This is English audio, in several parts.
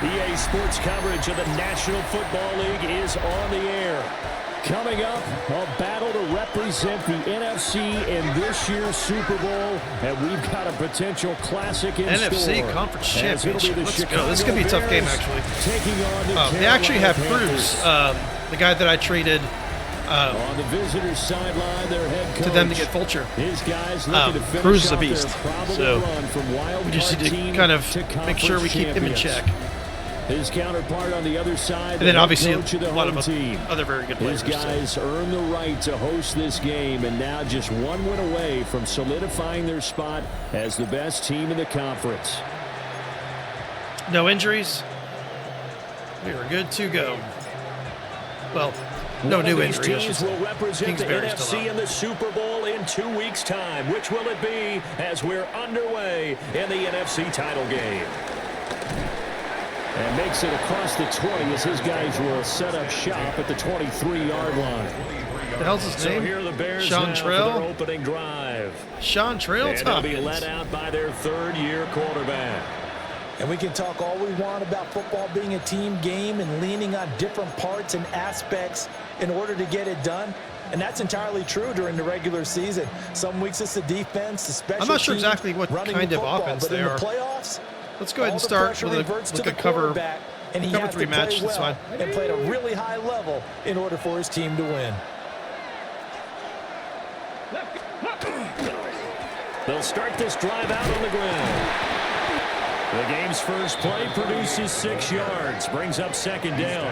EA Sports coverage of the National Football League is on the air. Coming up, a battle to represent the NFC in this year's Super Bowl, and we've got a potential classic in NFC store. Conference Championship. Let's go. This is going to be a tough game, actually. They actually have Cruz, the guy that I traded on the visitor's sideline, their head coach, to them to get Fulcher. His guys looking to finish Cruz is a off beast. their So run from wild we just need to kind of make sure we keep him in check. His counterpart on the other side, and then obviously a the lot of team. other very good players. His guys earn the right to host this game, and now just one win away from solidifying their spot as the best team in the conference. No injuries. We are good to go. Well, no new injuries. Teams will represent the NFC in the Super Bowl in 2 weeks' time. Which will it be as we're underway in the NFC title game? And makes it across the 20 as his guys will set up shop at the 23-yard line. The hell's his name? Here are the Bears Sean Trail. Opening drive. Sean Trail. And they'll be led out by their third-year quarterback. And we can talk all we want about football being a team game and leaning on different parts and aspects in order to get it done. And that's entirely true during the regular season. Some weeks it's the defense, the special I'm not sure teams, exactly what kind of offense they are. Playoffs, let's go ahead and start with a cover 3 match. That's fine. And played a really high level in order for his team to win. They'll start this drive out on the ground. The game's first play produces 6 yards, brings up second down.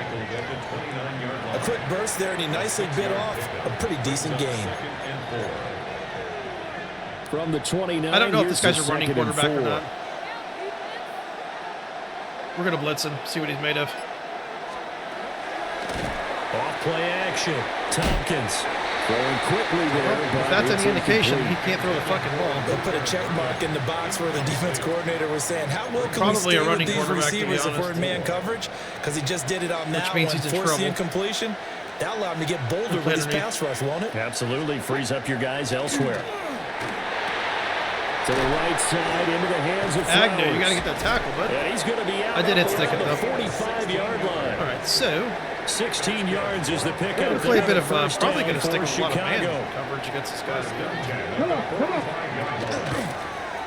A quick burst there, and he nicely bit off a pretty decent gain. From the 29, I don't know if this guy's a running quarterback or not. We're going to blitz him, see what he's made of. Off play action. Tompkins throwing quickly there. Well, if that's any indication, he can't throw the fucking ball. They'll put a check mark in the box where the defense coordinator was saying, how well can we stay with these receivers if we're in man coverage? Because he just did it on that one, forced the incompletion. That'll allow him to get bolder with his pass rush, won't it? Absolutely. Frees up your guys elsewhere. To the right side, into the hands of Flowers. Agnew, you got to get that tackle, bud. Yeah, he's going to be out. I did hit stick it, though. 45-yard line. All right, so 16 yards is the pickup. We're going to play a bit of probably going to stick a lot of man coverage against this guy.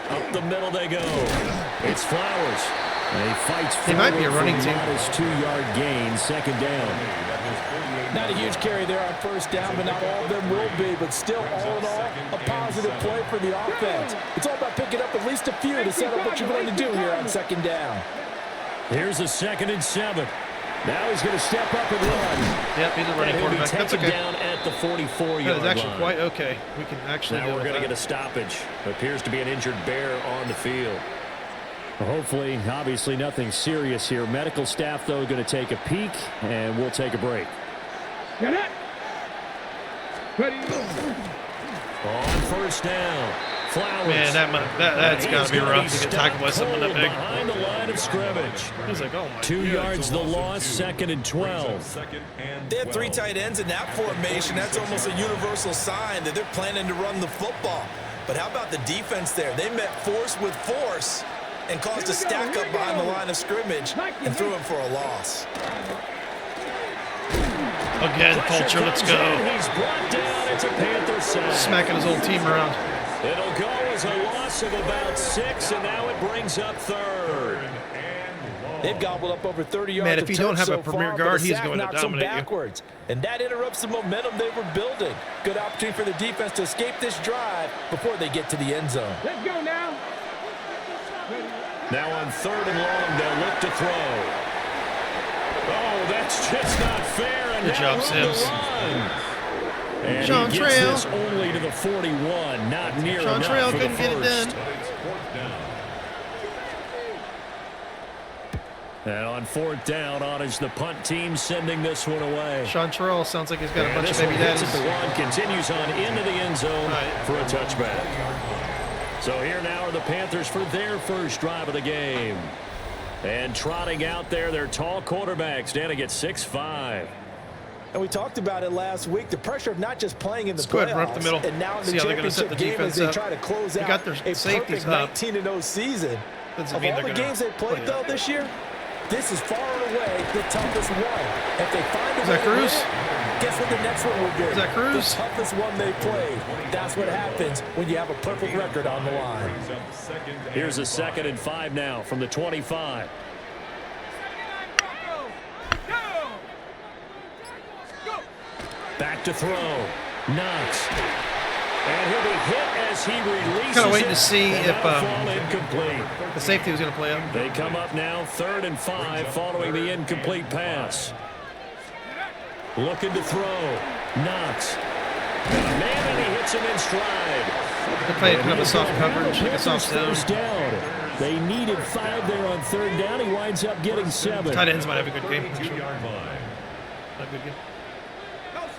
Up the middle they go. It's Flowers. And he fights forward. They might be a running team. His 2-yard gain, second down. Not a huge carry there on first down, but not all of them will be. But still, all in all, a positive play for the offense. It's all about picking up at least a few to set up what you're going to do here on second down. Here's a 2nd and 7. Now he's going to step up and run. Yep, he's a running quarterback. That's okay. Down at the 44-yard line. That is actually quite okay. We can actually now we're going to get a stoppage. Appears to be an injured bear on the field. Well, hopefully, obviously, nothing serious here. Medical staff, though, going to take a peek, and we'll take a break. Get it. Ready. On first down, Flowers. Man, that's got to be rough to get tackled by someone that big. Behind the line of scrimmage. He's like, oh my 2 yards the loss, 2nd and 12. They have 3 tight ends in that formation. That's almost a universal sign that they're planning to run the football. But how about the defense there? They met force with force and caused a stack up behind the line of scrimmage and threw him for a loss. Again, Fulcher, let's go. He's brought down. It's a Panthers sack. Smacking his old team around. It'll go as a loss of about 6, and now it brings up 3rd. They've gobbled up over 30 yards. Man, if you don't have a premier guard, he's going to dominate backwards. And that interrupts the momentum they were building. Good opportunity for the defense to escape this drive before they get to the end zone. Let's go now. Now on 3rd and long, they'll look to throw. Oh, that's just not fair. And good job, Sims. And Sean he Trail. gets this only to the 41, not near Sean enough Trail for couldn't the get it first. done. And on 4th down, on is the punt team sending this one away. Sean Trail sounds like he's got a bunch of baby baby daddies. The one continues on into the end zone for a touchback. So here now are the Panthers for their first drive of the game. And trotting out there, their tall quarterback standing at 6'5". And we talked about it last week, the pressure of not just playing in the Let's go ahead playoffs, and run up the middle. and now in See the how they're going to set championship the game as defense they up. try to close They out got their a safeties perfect up. 19-0 season. Doesn't Of mean all they're the gonna games they played, though, this year, This is far and away the toughest one. If they find a Is that way to Cruz? win, guess what the next one will be? Is that Cruz? The toughest one they played. That's what happens when you have a perfect record on the line. Here's a 2nd and 5 now from the 25. Back to throw. Knox. And he'll be hit as he releases Kind of waiting it. to see if Incomplete. the safety was going to play him. They come up now 3rd and 5 following the incomplete pass. Looking to throw. Knox. Man, and he hits him in stride. They played kind of a soft coverage, like a soft zone. First down. They needed 5 there on 3rd down. He winds up getting 7. Tight ends might have a good game. Not a good game.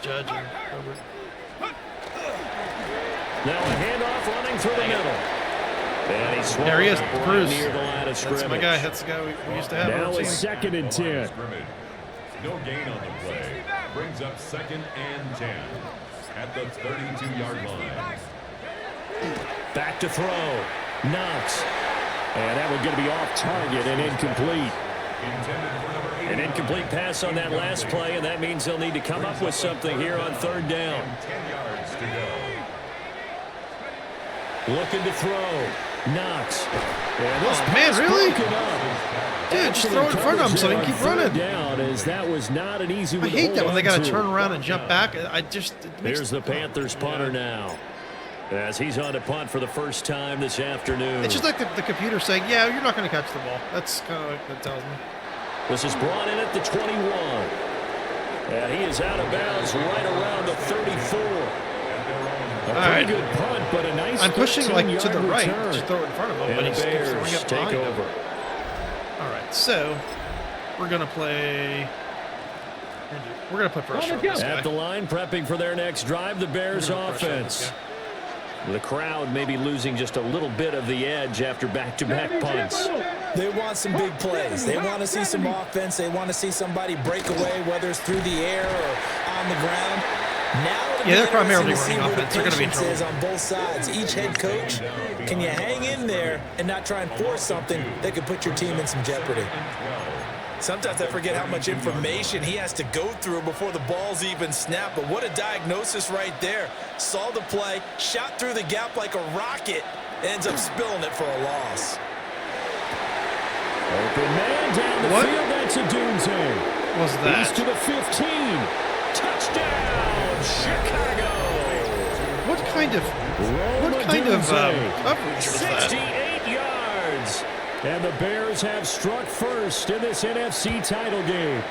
Judge and Herbert. Now a handoff running through the middle. And he swung There he is, right Cruz. near the line of scrimmage. That's my guy. That's the guy we used to have. on Now our team. it's 2nd and 10. No gain on the play. Brings up 2nd and 10 at the 32-yard line. Back to throw. Knox. And that one's going to be off target and incomplete. An incomplete pass on that last play, and that means they'll need to come up with something here on 3rd down. 10 yards to go. Looking to throw. Knox. And this man, pass really? broken up. Dude, just throw it in front of him so he can keep running. Down, as that was not an easy I one to hate hold that when they got on to turn around and jump back. Here's the Panthers punter now, as he's on to punt for the first time this afternoon. It's just like the computer saying, yeah, you're not going to catch the ball. That's kind of like that tells me. This is brought in at the 21. And he is out of bounds right around the 34. A pretty right. good punt, but a nice I'm pushing like to the right, return. just throw it in front of him, And but the he's keeps throwing Bears it take behind him. over. All right, so we're going to play. We're going to put pressure on this guy. At the line, prepping for their next drive, the Bears offense. The crowd may be losing just a little bit of the edge after back-to-back punts. They want some big plays. They want to see some offense. They want to see somebody break away, whether it's through the air or on the ground. Now Yeah, they're primarily interesting to running see where offense. They're going to be in the patience trouble. is on both sides. Each head coach, can you hang in there and not try and force something that could put your team in some jeopardy? Sometimes I forget how much information he has to go through before the ball's even snapped. But what a diagnosis right there. Saw the play, shot through the gap like a rocket, ends up spilling it for a loss. Open man down the What? field. That's a Dunze. Was that? He's to the 15. Touchdown, Chicago. What kind of coverage was that? 68 yards. And the Bears have struck first in this NFC title game.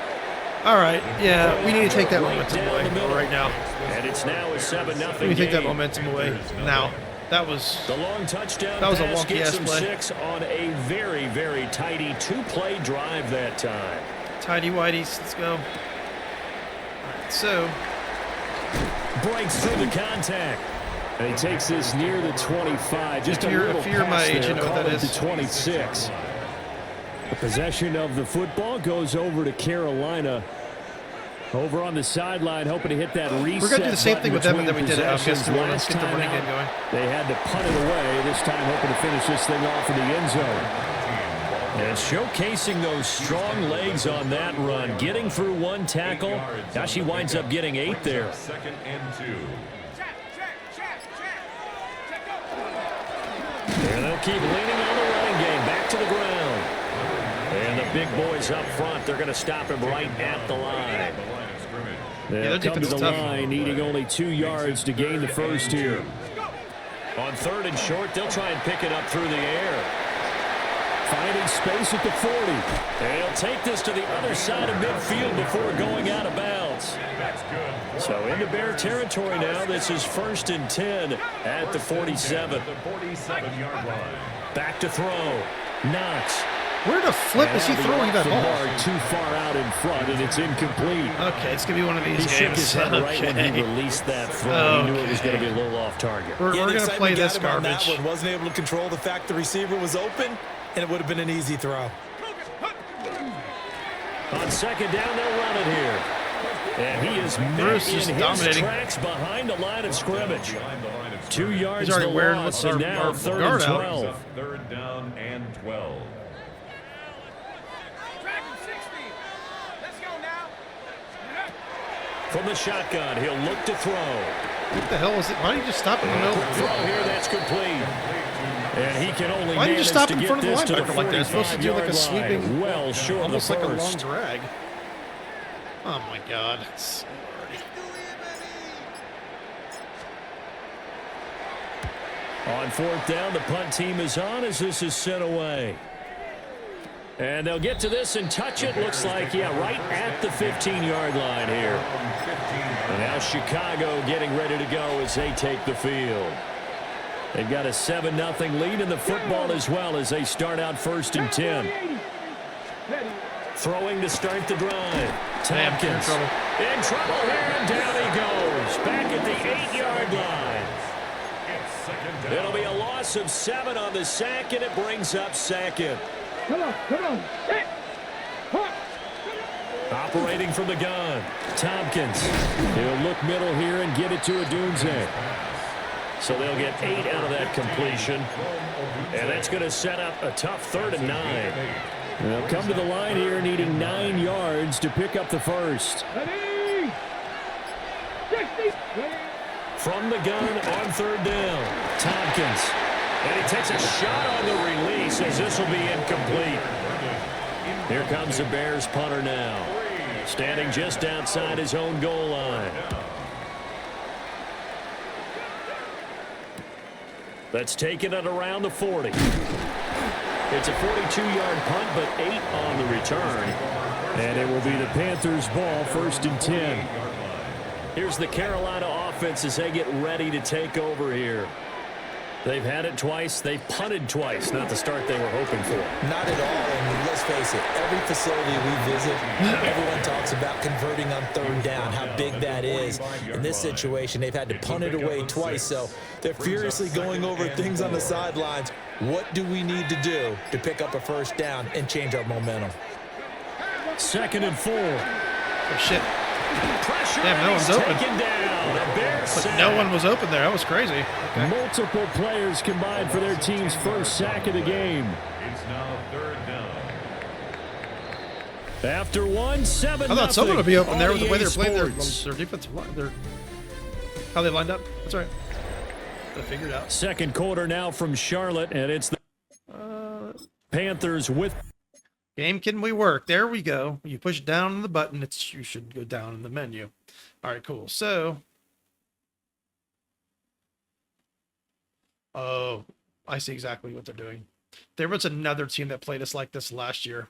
All right, yeah, we need to take that momentum away right now. And it's now a 7-0 We need to take that game. momentum away now. That was The long touchdown That was a pass wonky gets ass them play. 6 on a very, very tidy 2-play drive that time. tidy whiteys. Let's go. All right, so Breaks through the contact. And he takes this near the 25. Just If you're a little my pass age, there, you know what call that it is. the 26. The possession of the football goes over to Carolina. Over on the sideline, hoping to hit that reset. we're gonna do the same thing with them that we did at possessions. Let's get the Last running time game going. out, They had to punt it away. This time hoping to finish this thing off in the end zone. And showcasing those strong legs on that run. Getting through one tackle. Now she winds up getting 8 there. 2nd and 2. And they'll keep leaning on the running game. Back to the ground. And the big boys up front, they're going to stop him right at the line. They'll their come to defense the is tough. line, needing only 2 yards to gain the first here. On 3rd and short, they'll try and pick it up through the air. Finding space at the 40. And he'll take this to the other side of midfield before going out of bounds. So into Bear territory now. This is 1st and 10 at the 47. The 47-yard line. Back to throw. Knox. where the flip is he And throwing that the ball? ball too far out in front, and it's incomplete. Okay, it's gonna be one of He these shook his games. head right when he Okay. released that throw. He knew it was Okay. going to be a little off target. We're Yeah, the gonna excitement play got this him on that garbage. one. Wasn't able to control the fact the receiver was open, and it would have been an easy throw. On 2nd down, they'll run it here. And he is Bruce met is in his dominating. tracks behind the line of scrimmage. 2 yards He's already the wearing loss, our and now 3rd and guard out. 12. 3rd down and 12. From the shotgun, he'll look to throw. What the hell was it? Why did you just stop in the middle? Throw here, that's complete. And he can only Why did you manage stop to in get front of the this to linebacker like that? It's supposed to do like a 45-yard line. sweeping, Well short of the almost like a long first. drag. Oh my God. It's On fourth down, the punt team is on as this is sent away. And they'll get to this and touch it. Looks like, yeah, right at the 15-yard line here. And now Chicago getting ready to go as they take the field. They've got a 7-0 lead in the football as well as they start out 1st and 10. Throwing to start the drive. Tompkins in trouble here, and down he goes. Back at the 8-yard line. It'll be a loss of 7 on the sack, and it brings up 2nd. Come on. Operating from the gun. Tompkins. He'll look middle here and get it to Odunze. So they'll get 8 out of that completion. And that's going to set up a tough 3rd and 9. They'll come to the line here needing 9 yards to pick up the first. From the gun on 3rd down. Tompkins. And he takes a shot on the release as this will be incomplete. Here comes the Bears punter now. Standing just outside his own goal line. That's taken at around the 40. It's a 42-yard punt, but 8 on the return. And it will be the Panthers' ball, 1st and 10. Here's the Carolina offense as they get ready to take over here. They've had it twice. They've punted twice. Not the start they were hoping for. Not at all. And let's face it, every facility we visit, everyone talks about converting on 3rd down, how big that is. In this situation, they've had to punt it away twice, so they're furiously going over things on the sidelines. What do we need to do to pick up a 1st down and change our momentum? 2nd and 4. oh shit. Pressure. Damn, no one's open. Taken down. The Bears But sack. no one was open there. That was crazy. Okay. Multiple players combined for their team's first sack of the game. It's now 3rd down. After 7-0. I thought someone would be open there with the way they're playing their Sports. defensive line. How they lined up. That's all right. They figured it out. 2nd quarter now from Charlotte, and it's the Panthers with. Game, can we work? There we go. You push down on the button, you should go down in the menu. All right, cool. So, oh, I see exactly what they're doing. There was another team that played us like this last year.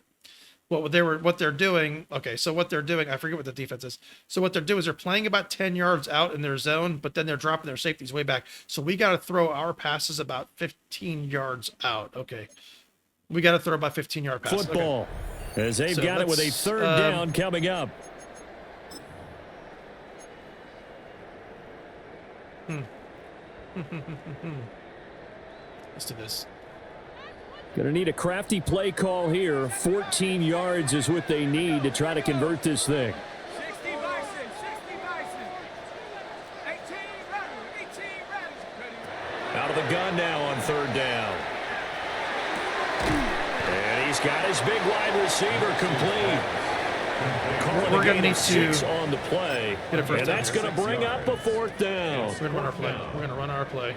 What they're doing, okay, so what they're doing, I forget what the defense is. So what they're doing is they're playing about 10 yards out in their zone, but then they're dropping their safeties way back. So we got to throw our passes about 15 yards out. Okay. We got to throw about 15-yard pass. Football, okay. As they've got it with a 3rd down coming up. Let's do this. Going to need a crafty play call here. 14 yards is what they need to try to convert this thing. 60 Bison. 18 ready. Out of the gun now on 3rd down. And he's got his big wide receiver complete. We're going to need to on the play. get a first and down. that's going to bring up a 4th down. We're going to run our play. We're going to run our play.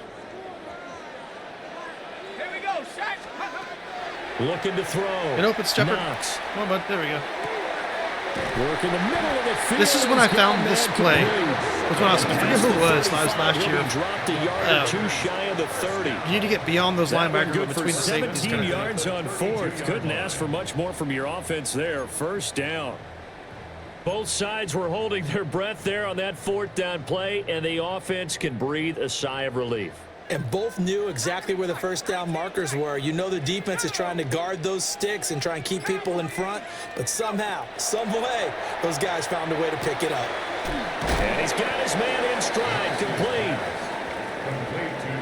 Here we go. Shot. Looking to throw. Get open, Shepard. Knox. Come on, bud. There we go. Work in the middle of the field. This is when I found this play. Was when I forget who it was last year. Dropped a yard or two shy of the 30. You need to get beyond those That linebackers one good between for the safeties. 17 kind of thing. yards on 4th. Couldn't ask for much more from your offense there. 1st down. Both sides were holding their breath there on that 4th down play, and the offense can breathe a sigh of relief. And both knew exactly where the 1st down markers were. You know the defense is trying to guard those sticks and try and keep people in front, but somehow, some way, those guys found a way to pick it up. And he's got his man in stride, complete.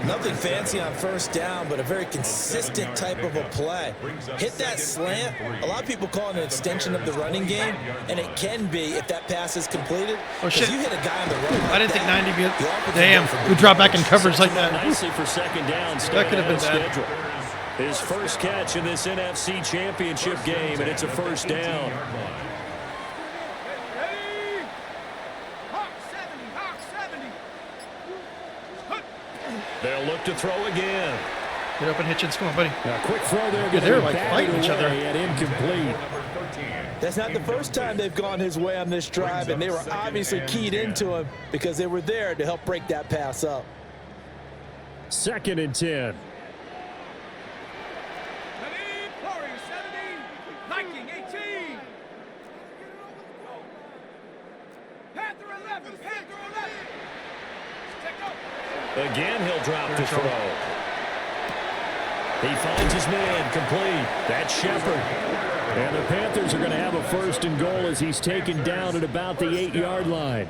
Nothing fancy on 1st down, but a very consistent type of a play. Hit that slant. A lot of people call it an extension of the running game, and it can be if that pass is completed. Oh, shit. You hit a guy on the run like I didn't think that, 90 would be. the offensive Damn, line we dropped back in coverage like that. Nicely for 2nd down. That could have been bad. Schedule. His first catch in this NFC Championship game, and it's a 1st down. They'll look to throw again. Get open, Hitchens. Come on, buddy. A quick throw there. Yeah, they're like fighting each other. And incomplete. That's not the first time they've gone his way on this drive, and they were obviously keyed into him because they were there to help break that pass up. 2nd and 10. 70, Corey, 70, Viking, 18. Panther 11, Panther 11. Check out. Again, he'll drop the throw. He finds his man, complete. That's Shepard. And the Panthers are going to have a 1st and goal as he's taken down at about the 8-yard line.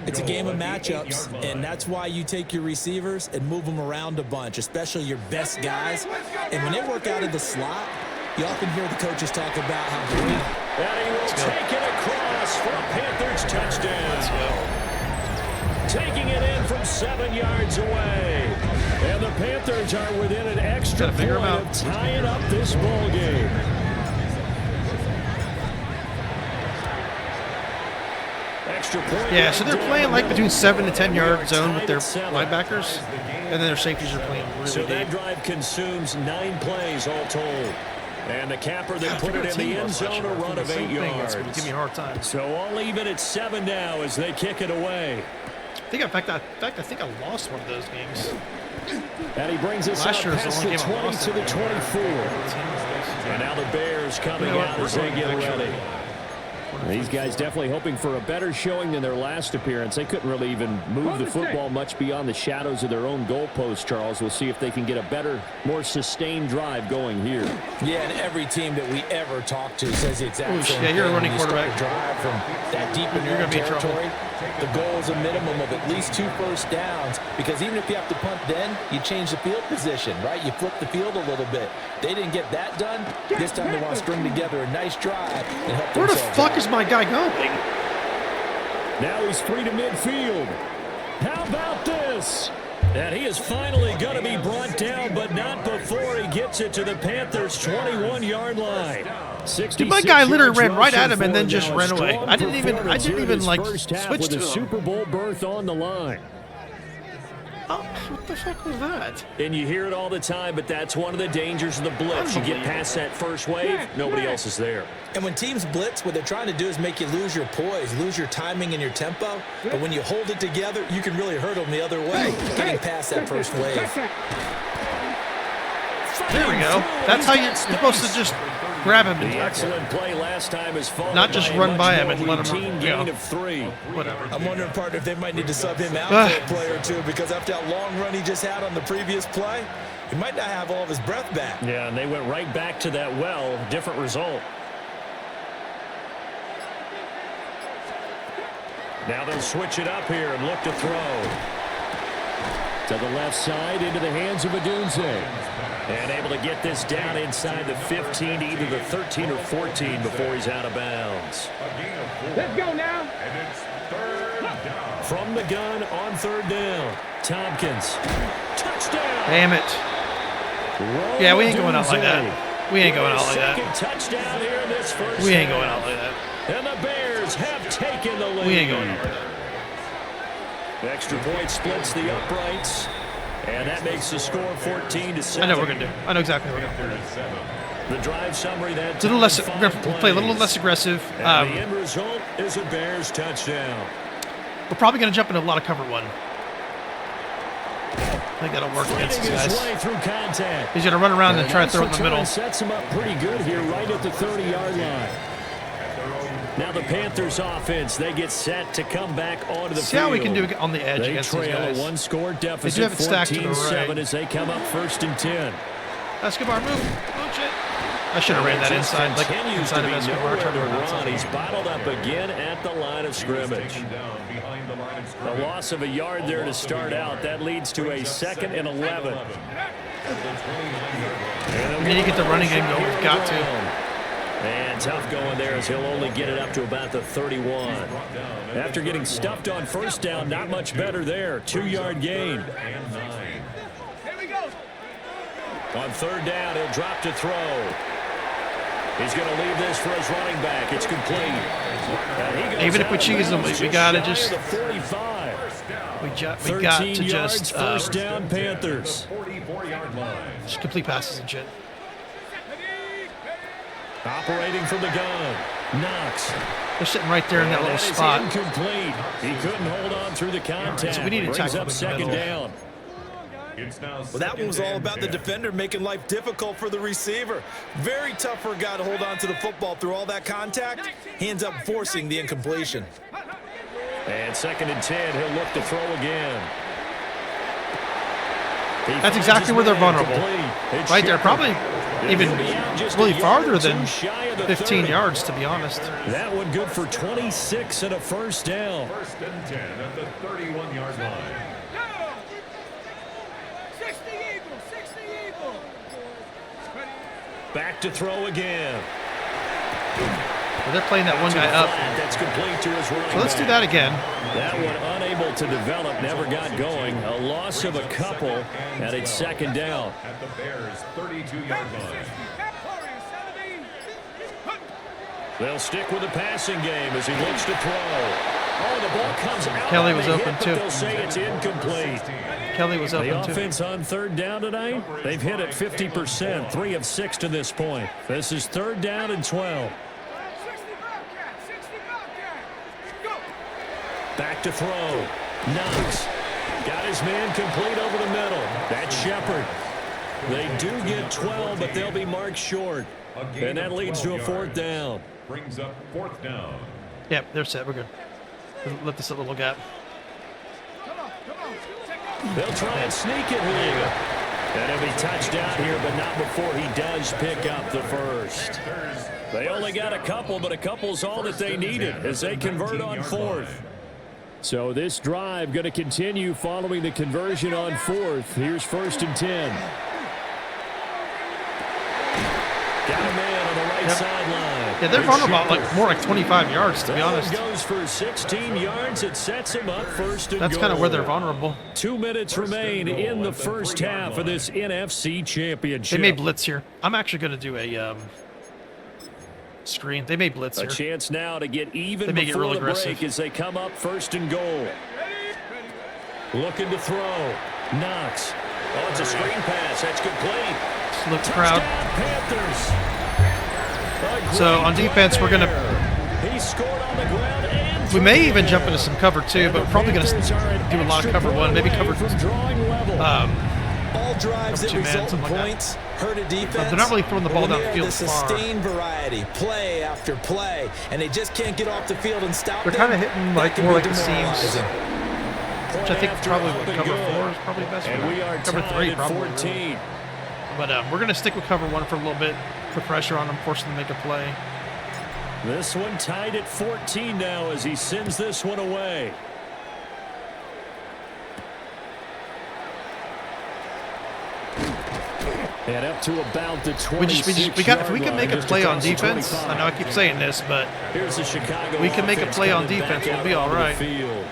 It's a game of matchups, and that's why you take your receivers and move them around a bunch, especially your best guys. And when they work out of the slot, you often hear the coaches talk about how great. And he will take it across for a Panthers touchdown. Let's go. Taking it in from 7 yards away. And the Panthers are within an extra point of tying up this ball game. Extra point. Yeah, so they're playing like between 7 to 10 yard zone with their linebackers, and then their safeties are playing really So deep. that drive consumes 9 plays all told. And the capper that put it in the end zone, a run of 8 yards. Give me a hard time. So all even at 7 now as they kick it away. I think, in fact, I think I lost one of those games. And he brings us Last out year was the past only the game I 20 lost to the in 24. And now the Bears coming out as they get ready. These guys definitely hoping for a better showing than their last appearance. They couldn't really even move the football much beyond the shadows of their own goalpost, Charles. We'll see if they can get a better, more sustained drive going here. Yeah, and every team that we ever talk to says the exact same Yeah, you're a thing. running You start quarterback. a drive from that deep in your You're gonna be in trouble. territory. The goal is a minimum of at least 2 first downs, because even if you have to punt then, you change the field position, right? You flip the field a little bit. They didn't get that done. This time they want to string together a nice drive and help Where the themselves fuck out. is my guy going? Now he's free to midfield. How about this? And he is finally going to be brought down, but not before he gets it to the Panthers' 21-yard line. Dude, my guy literally ran right at him and then just ran away. I didn't even like switch with to a him. Super Bowl berth on the line. Oh, what the fuck was that? And you hear it all the time, but that's one of the dangers of the blitz. You get past that first wave, nobody else is there. And when teams blitz, what they're trying to do is make you lose your poise, lose your timing and your tempo. But when you hold it together, you can really hurt them the other way, getting past that first wave. There we go. That's how you're supposed to just grab him The and excellent play last time is followed Not just by a run much by him more and let him routine run. gain Yeah. of 3. whatever. I'm wondering, partner, if they might need to sub him out for a play or two, because after that long run he just had on the previous play, he might not have all of his breath back. Yeah, and they went right back to that well. Different result. Now they'll switch it up here and look to throw. To the left side, into the hands of Adunze. And able to get this down inside the 15 to either the 13 or 14 before he's out of bounds. Let's go now. And it's 3rd down. From the gun on 3rd down. Tompkins. Touchdown. Damn it. Roll Yeah, we ain't going out like Adunze. that. We ain't going out like that. Second touchdown here in this first We ain't half. going out like that. And the Bears have taken the lead. We ain't going out like that. The extra point splits the uprights. And that makes the score 14-7. I know what we're gonna do. I know exactly what we're gonna do. The drive summary that It's a little less. time, We're gonna 5 play a little plays. less aggressive. And the end result is a Bears touchdown. We're probably gonna jump into a lot of cover one. I think that'll work against these Fighting his guys. way through contact. He's gonna run around and try to throw it in the middle. Sets him up pretty good here right at the 30-yard line. Now the Panthers offense, they get set to come back onto the See field. how we can do it on the edge They against these trail guys. a one-score They do deficit, have it stacked to the 14-7 right. as they come up 1st and 10. Escobar, move. Oh, shit. I should have ran that inside, like Continues inside to of be Escobar. nowhere Tried to to run run. outside. He's bottled up again at the line of scrimmage. Taken down behind the line of A scrimmage. loss of a yard there to start out. That leads to a 2nd and 11. We need to get the running game going. We've got to. And tough going there as he'll only get it up to about the 31. After getting stuffed on 1st down, not much better there. 2-yard gain. Here we go. On 3rd down, he'll drop to throw. He's going to leave this for his running back. It's complete. Even if we cheese them, we got to just... The 45. We got to just... first down, Panthers. 44-yard line. Just complete passes and shit. Operating from the gun. Knox. They're sitting right there in that little spot. Incomplete. He couldn't hold on through the contact. So we need to Brings tackle up the second middle. down. It's now Well, that one was all about the defender making life difficult for the receiver. Very tough for a guy to hold on to the football through all that contact. He ends up forcing the incompletion. And 2nd and 10, he'll look to throw again. That's exactly where they're vulnerable. Right there, probably even really farther than 15 yards, to be honest. That one good for 26 and a first down. 1st and 10 at the 31-yard line. 60 Eagles, 60 Eagles. Back to throw again. But they're playing that one guy up. That's complete to his running So let's do back. that again. That one unable to develop, never got going. A loss of a couple, and it's 2nd down. At the Bears' 32-yard line. They'll stick with the passing game as he looks to throw. Oh, the ball comes out. Kelly on was the open, hit, too. but they'll say it's incomplete. Kelly was The open too. offense on 3rd down tonight, they've hit it 50%, 3 of 6 to this point. This is 3rd down and 12. Back to throw. Knox. Got his man complete over the middle. That's Shepard. They do get 12, but they'll be marked short. And that leads to a 4th down. Brings up 4th down. Yep, they're set. We're good. Let this little gap. They'll try and sneak it here. And he'll be touched down here, but not before he does pick up the first. They only got a couple, but a couple's all that they needed as they convert on 4th. So this drive going to continue following the conversion on 4th. Here's 1st and 10. Got a man on the right sideline. Yeah, they're vulnerable like more like 25 yards, to be honest. Goes for 16 yards. It sets him up 1st and That's goal. kind of where they're vulnerable. 2 minutes remain in the first half of this NFC Championship. They may blitz here. I'm actually going to do a screen. They may blitz A here. chance now to get even They may get before real the aggressive. break as they come up 1st and goal. Looking to throw. Knox. Oh, it's a screen pass. That's complete. Just look proud. Touchdown, Panthers. So on defense, we're going to... He scored on the ground and We may even jump into some cover 2, but we're probably going to do a lot of cover 1, maybe cover... All drives that Number 2 man, result in something like that. points hurt a defense. They're not really throwing the ball When they downfield have the far. sustained variety, play after play, and they just can't get off the field and stop They're them. kind of hitting That like can more be like the seams, demoralizing. which I think probably what cover 4 is probably best. And we are Cover 3 tied at probably. 14. But we're going to stick with cover 1 for a little bit, put pressure on them, force them to make a play. This one tied at 14 now as he sends this one away. And up to about the 26 if we can make a play on defense, I know I keep saying this, but here's the Chicago we can make a offense play on coming defense, back we'll be out all onto the right. field.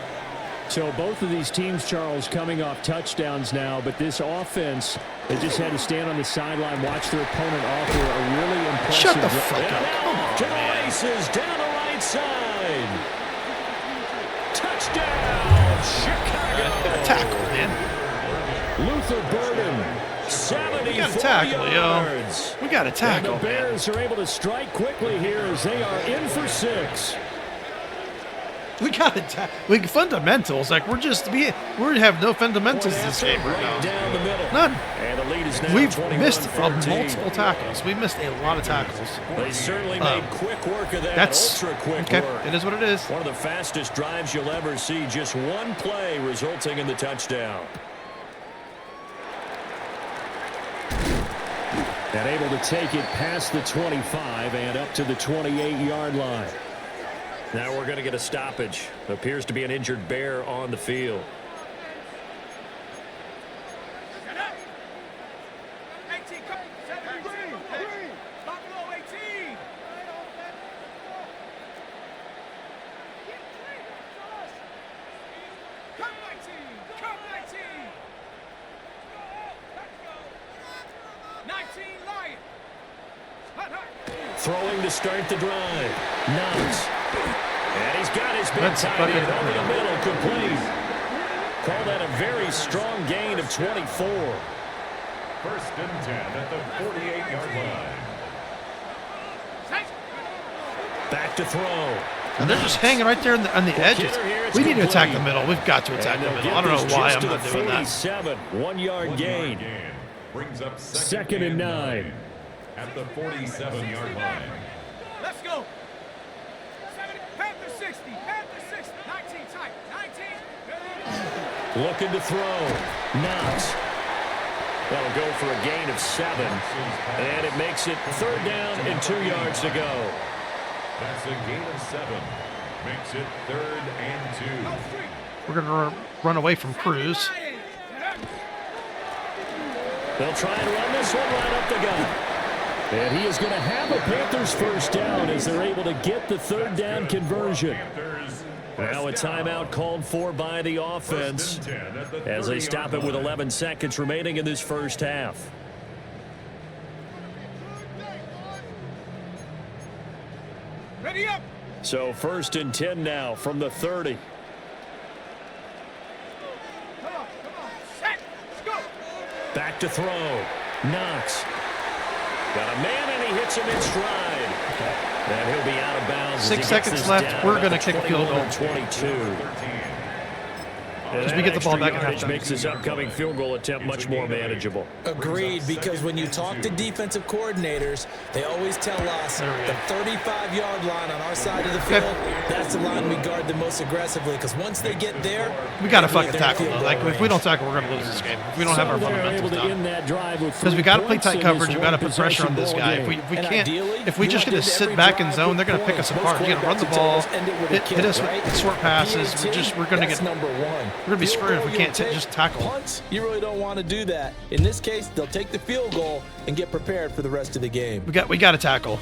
So both of these teams, Charles, coming off touchdowns now, but this offense, they just had to stand on the sideline, watch their opponent offer a really impressive... Shut the fuck And up. now Come on, to the man. races, down the right side. Touchdown, Chicago. Tackle, man. Luther Burden, 74 tackle, yo. yards. We got to And tackle, the man. Bears are able to strike quickly here as they are in for 6. We got to tackle. Fundamentals, like we have no fundamentals this game right Right now. down the middle. None. And the lead is now We've 21-14. missed multiple tackles. We've missed a lot of tackles. They certainly made quick work of that. That's ultra quick okay. work. It is what it is. One of the fastest drives you'll ever see. Just one play resulting in the touchdown. And able to take it past the 25 and up to the 28-yard line. Now we're going to get a stoppage. Appears to be an injured Bear on the field. 18, come, 17, Buffalo 18. Come 19, come 19. Let's go. 19 Lions. Hut, hut. throwing to start the drive. Nice. And he's got his big That's tight end fucking- over the middle, complete. Call that a very strong gain of 24. First and 10 at the 48-yard line. Back to throw. And they're just hanging right there on the edges. We need to attack the middle. We've got to attack the middle. I don't know why I'm not doing that. 47, 1-yard gain. Brings up Second and 9. At the 47-yard line. Let's go. 70, Panthers 60, Panthers 60, 19 tight, 19. Looking to throw. Knox. That'll go for a gain of 7. And it makes it 3rd down and 2 yards to go. That's a gain of 7. Makes it 3rd and 2. We're going to run away from Cruz. They'll try and run this one right up the gut. And he is going to have a Panthers first down as they're able to get the 3rd down conversion. Now a timeout called for by the offense as they stop it with 11 seconds remaining in this first half. Ready up. So 1st and 10 now from the 30. Come on, set, let's go. Back to throw. Knox. Got a man, and he hits him in stride. And he'll be out of bounds. 6 seconds left. We're going to kick field goal. 22. As we get the ball back at halftime. Makes this upcoming field goal attempt much more manageable. Agreed, because when you talk to defensive coordinators, they always tell us the 35-yard line on our side of the field, that's the line we guard the most aggressively, because once they get there, We got to fucking tackle, though. Like, if we don't tackle, we're going to lose this game. If we don't have our fundamentals down. Because we got to play tight coverage. We got to put pressure on this guy. If we can't, if we just going to sit back in zone, they're going to pick us apart. We're going to run the ball, hit us with short passes. We're going to get. number one. We're going to be screwed if we can't just tackle. Punts, you really don't want to do that. In this case, they'll take the field goal and get prepared for the rest of the game. We got to tackle.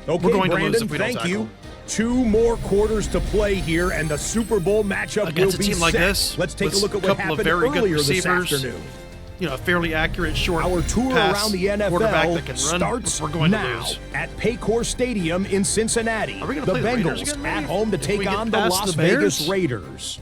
Okay, We're going Brandon, to lose if we don't thank tackle. you. 2 more quarters to play here, and the Super Bowl matchup Against will a be team like set. this, Let's take a with look at a what couple of happened very good earlier this receivers. afternoon. You know, a fairly accurate short Our tour pass around the quarterback that NFL can run. starts We're going to now lose. at Paycor Stadium in Cincinnati. Are we gonna The play the Raiders Bengals again, at maybe? home to If we take get on the past Las the Vegas Bears? Raiders.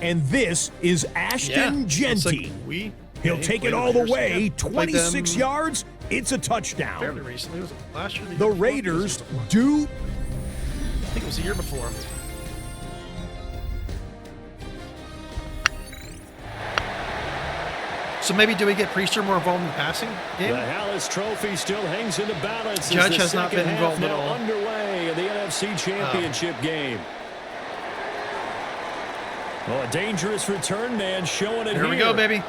And this is Ashton Looks Genty. like He'll take it all the way, 26 them yards. It's a touchdown. fairly recently. Was it last year? The Raiders do. I think it was the year before. So maybe do we get Priester more involved in the passing game? The Hallis Trophy still hangs in the balance. Judge as the has not second been involved half at now all. underway in the NFC Championship game. Well, a dangerous return man showing it Here we go, baby.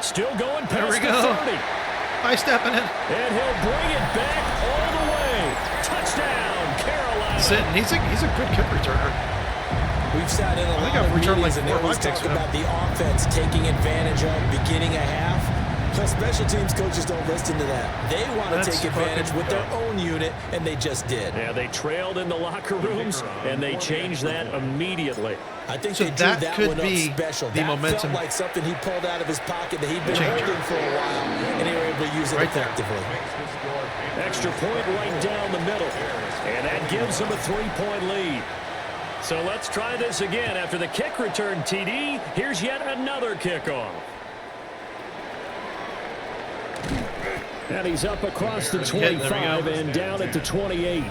Still going There past we the go. 30. High stepping it. And he'll bring it back all the way. Touchdown, Carolina. Sitting. He's a good kick returner. We've sat in a think lot I've of returned like meetings and they 4 or always 5 kicks talk for him. about the offense taking advantage of beginning a half. But special teams coaches don't listen to that. They want to That's take advantage fucking with their own unit, and they just did. Yeah, they trailed in the locker rooms, and they changed that immediately. I think So they drew that that could one up be special. the That momentum felt like something he pulled out of his pocket that he'd been changer. holding for a while, and they were able to use it Right there. effectively. Extra point right down the middle. And that gives them a 3-point lead. So let's try this again. After the kick return TD, here's yet another kickoff. And he's up across the 25 and down at the 28.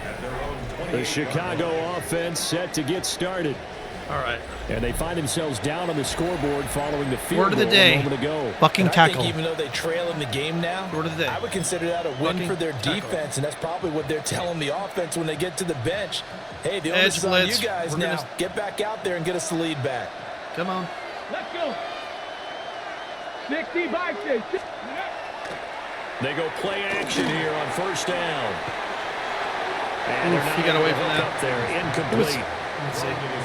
The Chicago offense set to get started. All right. And they find themselves down on the scoreboard following the field Word of the goal day. a moment ago. Bucking And I tackle. think even though they trail in the game now, Word of the day. I would consider that a win Bucking for their tackle. defense, and that's probably what they're telling the offense when they get to the bench. Hey, the Edge onus is on you blitz. guys We're now. gonna- Get back out there and get us the lead back. Come on. Let's go. 60 by 60. They go play action here on first down. And Oof, they're he got away from look that. up there, incomplete.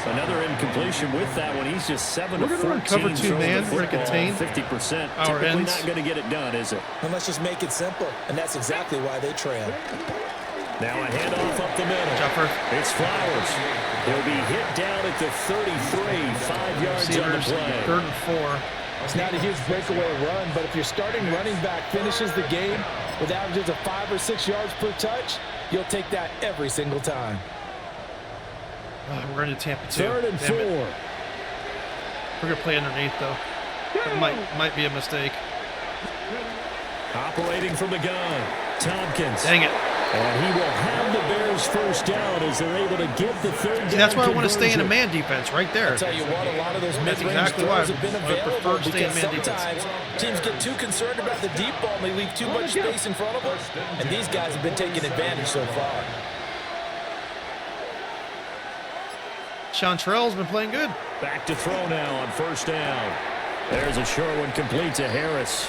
Another incompletion with that one. He's just 7 We're of gonna 14 run cover two throwing the man. We're gonna football, contain 50%. our Typically ends. not going to get it done, is it? And let's just make it simple, and that's exactly why they trail. Now a handoff up the middle. Jumper. It's Flowers. He'll be hit down at the 33, 5 yards on the Receivers. play. 3rd and 4. It's not a huge breakaway run, but if your starting running back finishes the game, with averages of 5 or 6 yards per touch, you'll take that every single time. We're going to Tampa 2. 3rd and 4. We're going to play underneath, though. That might be a mistake. Operating from the gun, Tompkins. Dang it. And he will have the Bears first down as they're able to get the 3rd down. See, that's why I want to stay in a conversion. man defense right there. I'll tell you what, a lot of those mid-range exactly why throws have been I prefer available to stay in because man defense. sometimes teams get too concerned about the deep ball and they leave too much space in front of them, and these guys have been taking advantage so far. Chantrell's been playing good. Back to throw now on 1st down. There's a short one complete to Harris.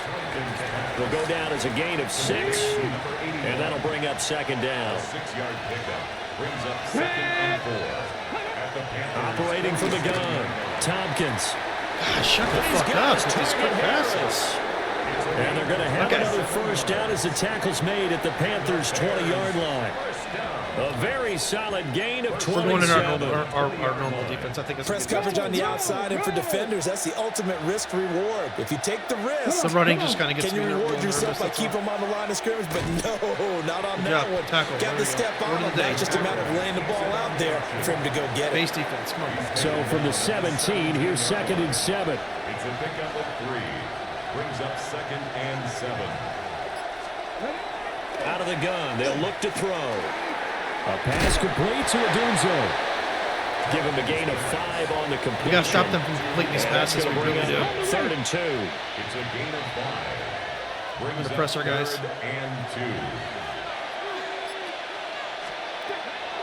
Will go down as a gain of 6, and that'll bring up 2nd down. 6-yard pickup brings up 2nd and 4. At the Panthers. Operating from the gun, Tompkins. Shut the fuck up with these quick passes. And they're going to have another 1st down as the tackle's made at the Panthers' 20-yard line. A very solid gain of We're going in 27. our normal defense. I think it's Press coverage on the outside, and for defenders, that's the ultimate risk reward. If you take the risk, the running just kind of gets can you me reward nervous. yourself by That's all. keeping them on the line of scrimmage? But no, not on Good that job. one. Tackle. Got There the we go. step Word on of him. the day. Now just a matter of laying the ball out there for him to go get it. Base defense. Come on. So from the 17, here's 2nd and 7. It's a pickup of 3. Brings up 2nd and 7. Out of the gun, they'll look to throw. A pass complete to Adunzo. Give him a gain of 5 on the completion. We got to stop them from completing these passes. We really do. 3rd and 2. It's a gain of 5. Brings Gonna up press our guys. 3rd and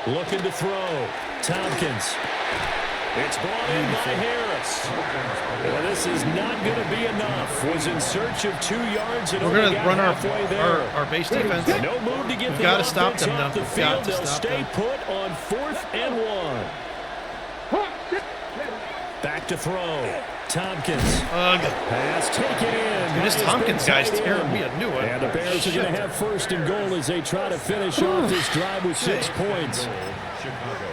2. Looking to throw. Tompkins. It's brought in by Harris. Well, this is not going to be enough. Was in search of 2 yards and We're only going to got run halfway there. our base defense. No move to get We've the got to stop offense them, off though. the We've field. got to They'll stop stay them. put on 4th and 1. Back to throw. Tompkins. Pass taken in. Dude, this Tompkins guy's tearing me a new one. And the Bears are going to have 1st and goal as they try to finish off this drive with 6 points. Chicago.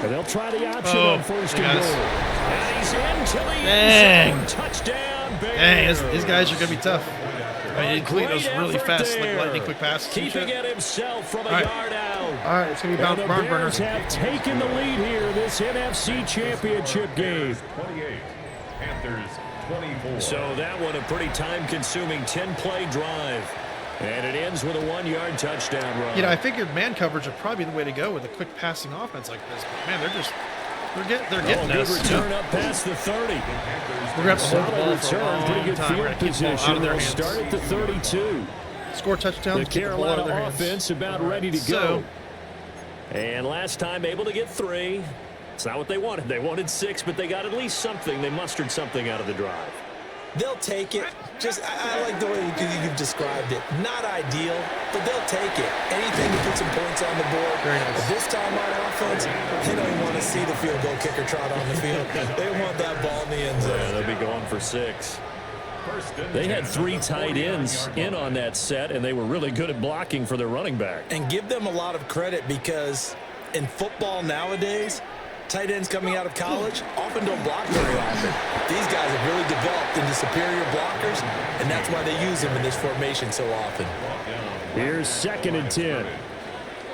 And they'll try the option on 1st and yes. goal. And he's into the Dang. end zone. Touchdown, Bears. Dang, these guys are going to be tough. I mean, Clean those Great really effort fast, there. like lightning quick passes. and Keeping shit. it himself from a right. yard out. All right, it's going to be And the barn burners. Bears have taken the lead here in this NFC Championship game. 28. Panthers 24. So that one a pretty time-consuming 10-play drive. And it ends with a 1-yard touchdown run. You know, I figured man coverage would probably be the way to go with a quick passing offense like this. But man, they're getting good us. return up past the 30. We're going to have to hold the ball for a long Pretty good time. We're field going to keep the ball out position. of their They'll hands. start at the 32. Score touchdowns, The keep the ball out of their Carolina hands. offense about ready to So, go. And last time able to get 3. It's not what they wanted. They wanted 6, but they got at least something. They mustered something out of the drive. They'll take it. I like the way you've described it. Not ideal, but they'll take it. Anything to put some points on the board. Very nice. But this time on offense, they don't even want to see the field goal kicker trot on the field. They want that ball in the end zone. Yeah, they'll be going for 6. First and They 10 had 3 tight ends in on that set, and they were really good at blocking for their running back. And give them a lot of credit because in football nowadays, tight ends coming out of college often don't block very often. These guys have really developed into superior blockers, and that's why they use them in this formation so often. Here's 2nd and 10.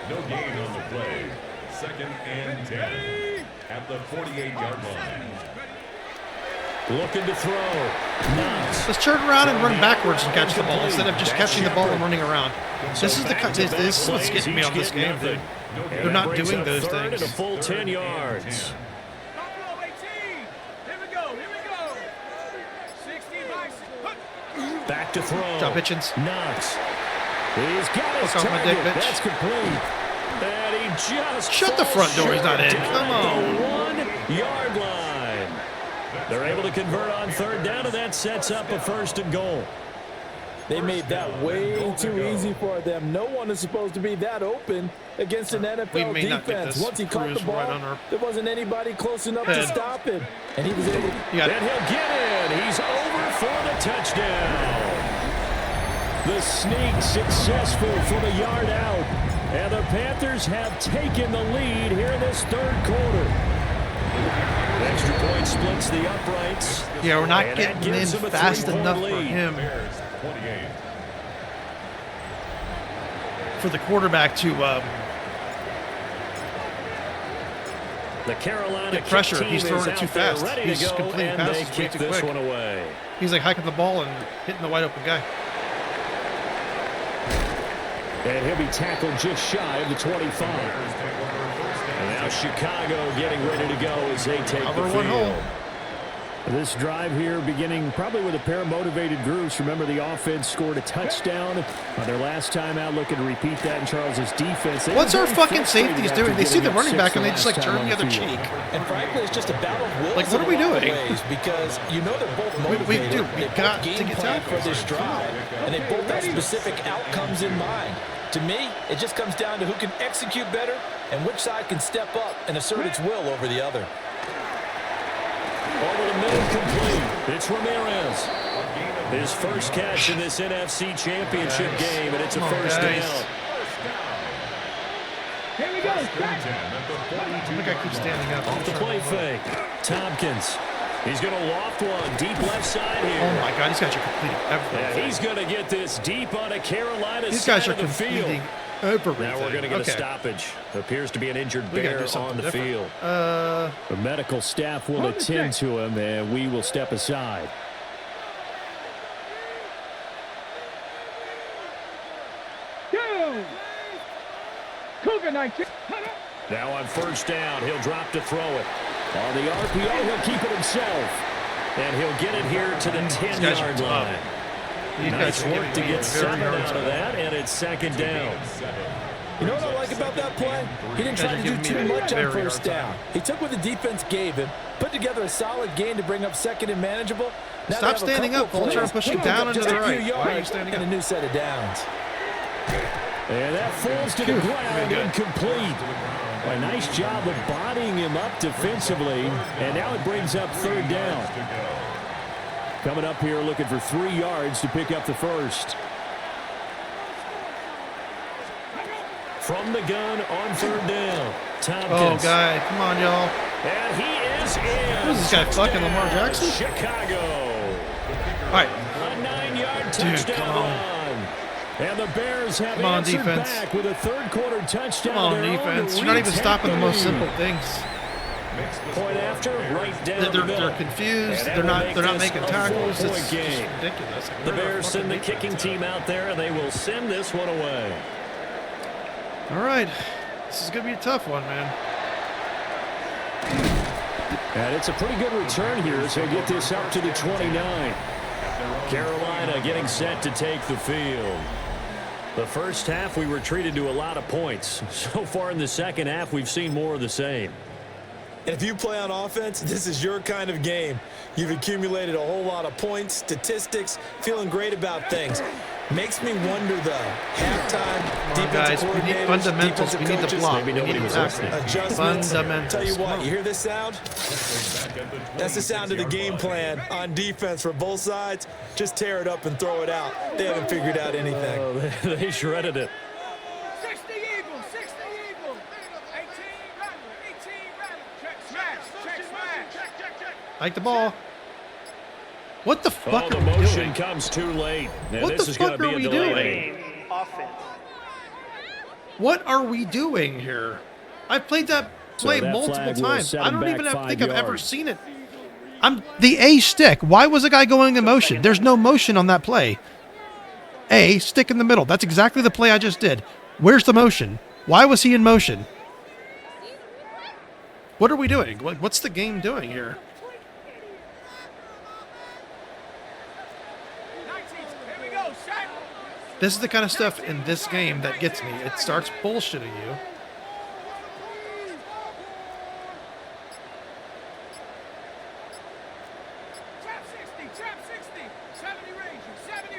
No gain on the play. 2nd and 10. At the 48-yard line. Looking to throw. Knox. let's turn around and run backwards and catch the ball instead of just catching the ball and running around. This is what's getting me on this game, dude. They're not Brings doing up those 3rd things. and a full 10 yards. Buffalo 18. Here we go. 60 by Back to throw. Good job, Hitchens. Knox. He's got his Look off my dick, target. bitch. That's complete. And he just Shut the falls front door. He's not in. short Come down on. the 1-yard line. They're able to convert on 3rd down, and that sets up a 1st and goal. They made that way too easy for them. No one is supposed to be that open against an NFL may not get defense. this. Once he caught the Cruz ball, right on our there wasn't anybody close enough to head. stop it. And he was able to... You got And it. he'll get in. He's over for the touchdown. The sneak successful from a yard out. And the Panthers have taken the lead here in this 3rd quarter. The extra point splits the uprights. Yeah, we're not And getting that in gives him a fast 3-point enough for lead. him, 28. for the quarterback to The Carolina get pressure. kick He's team throwing is it too out there, fast. ready He's to just go, completing and they passes way kick too this quick. one away. He's like hiking the ball and hitting the wide open guy. And he'll be tackled just shy of the 25. And now Chicago getting ready to go as they take Cover the one hole. field. This drive here beginning probably with a pair of motivated groups. Remember, the offense scored a touchdown on their last time out. Looking to repeat that in Charles's defense. What's our fucking safeties doing? They see the running back and they just like turn the other cheek. And frankly, it's just a battle of wills. Like, what are we in a lot of doing? ways, because you know they're both We motivated. do. We They both got to game get plan tackled. for this drive, and they both have specific outcomes in mind. To me, it just comes down to who can execute better and which side can step up and assert its will over the other. Over the middle, complete. It's Ramirez. His first catch in this NFC Championship game, and it's a first down. Here we go. First and 10 at the 42. Look, I keep standing up. Off the play fake. Tompkins. He's going to loft one deep left side Oh here. my God, these guys are completing And everything. he's going to get this deep on a Carolina These side guys are of the field. completing everything. Now we're going to get Okay. a stoppage. Appears to be an injured We gotta bear do something on the different. field. The medical staff will attend to him, and we will step aside. Go. Cougar 19. Now on first down, he'll drop to throw it. On the RPO, he'll keep it himself. And he'll get it here to the These guys are 10-yard tough. line. These Nice guys are work to giving me get very 7 hard out of time. that, and it's second down. You know what I like about that play? He didn't try to do too much on very first hard down. time. He took what the defense gave him, put together a solid gain to bring up second and manageable. Now Stop they have a standing couple up, of Vulture. plays. Pushing Pick down up and to just the a few right. Why are you yards standing and a up? new set of downs. And that falls to the ground, incomplete. A nice job of bodying him up defensively, and now it brings up third down. Coming up here looking for 3 yards to pick up the first. From the gun on third down. Oh, Tompkins. guy. Come on, y'all. And he is in. Who's this guy, fucking Lamar Jackson? Chicago. All right. A 9-yard Dude, touchdown come on. run. And the Bears have Come on, answered defense. back with a third-quarter touchdown. Come on, of their own defense. to You're not even retake stopping the most lead. simple things. Point after, right down the middle. They're confused. And that They're will not make making this a tackles. 4-point It's game. just ridiculous. Like, The where Bears fuck send the are they kicking going? team out there, and they will send this one away. All right. This is going to be a tough one, man. And it's a pretty good return here, so get this up to the 29. Carolina getting set to take the field. The first half, we were treated to a lot of points. So far in the second half, we've seen more of the same. And if you play on offense, this is your kind of game. You've accumulated a whole lot of points, statistics, feeling great about things. Makes me wonder, though, halftime, Come on, guys. defensive We need coordinators, fundamentals. defensive We need to coaches, block. Maybe We nobody need was to listening. tackle. adjustments. Fundamentals. Tell you what, Come on. you hear this sound? That's the sound of the game plan on defense for both sides. Just tear it up and throw it out. They haven't figured out anything. Oh, they shredded it. 60 Eagles, 60 Eagles. 18 Rattler, 18 Rattler. Check smash, check smash. Like the ball. What the Oh, fuck the are we motion doing? comes too late. And What this the is going fuck to are be a we delay. doing? Offense. What are we doing here? I've played that play that multiple flag will times. set I him don't back even 5 think I've ever yards. seen it. I'm the A stick. Why was a guy going in motion? There's no motion on that play. A, stick in the middle. That's exactly the play I just did. Where's the motion? Why was he in motion? What are we doing? What's the game doing here? 19, here we go, set. This is the kind of stuff in this game that gets me. It starts bullshitting you. Trap 60, 70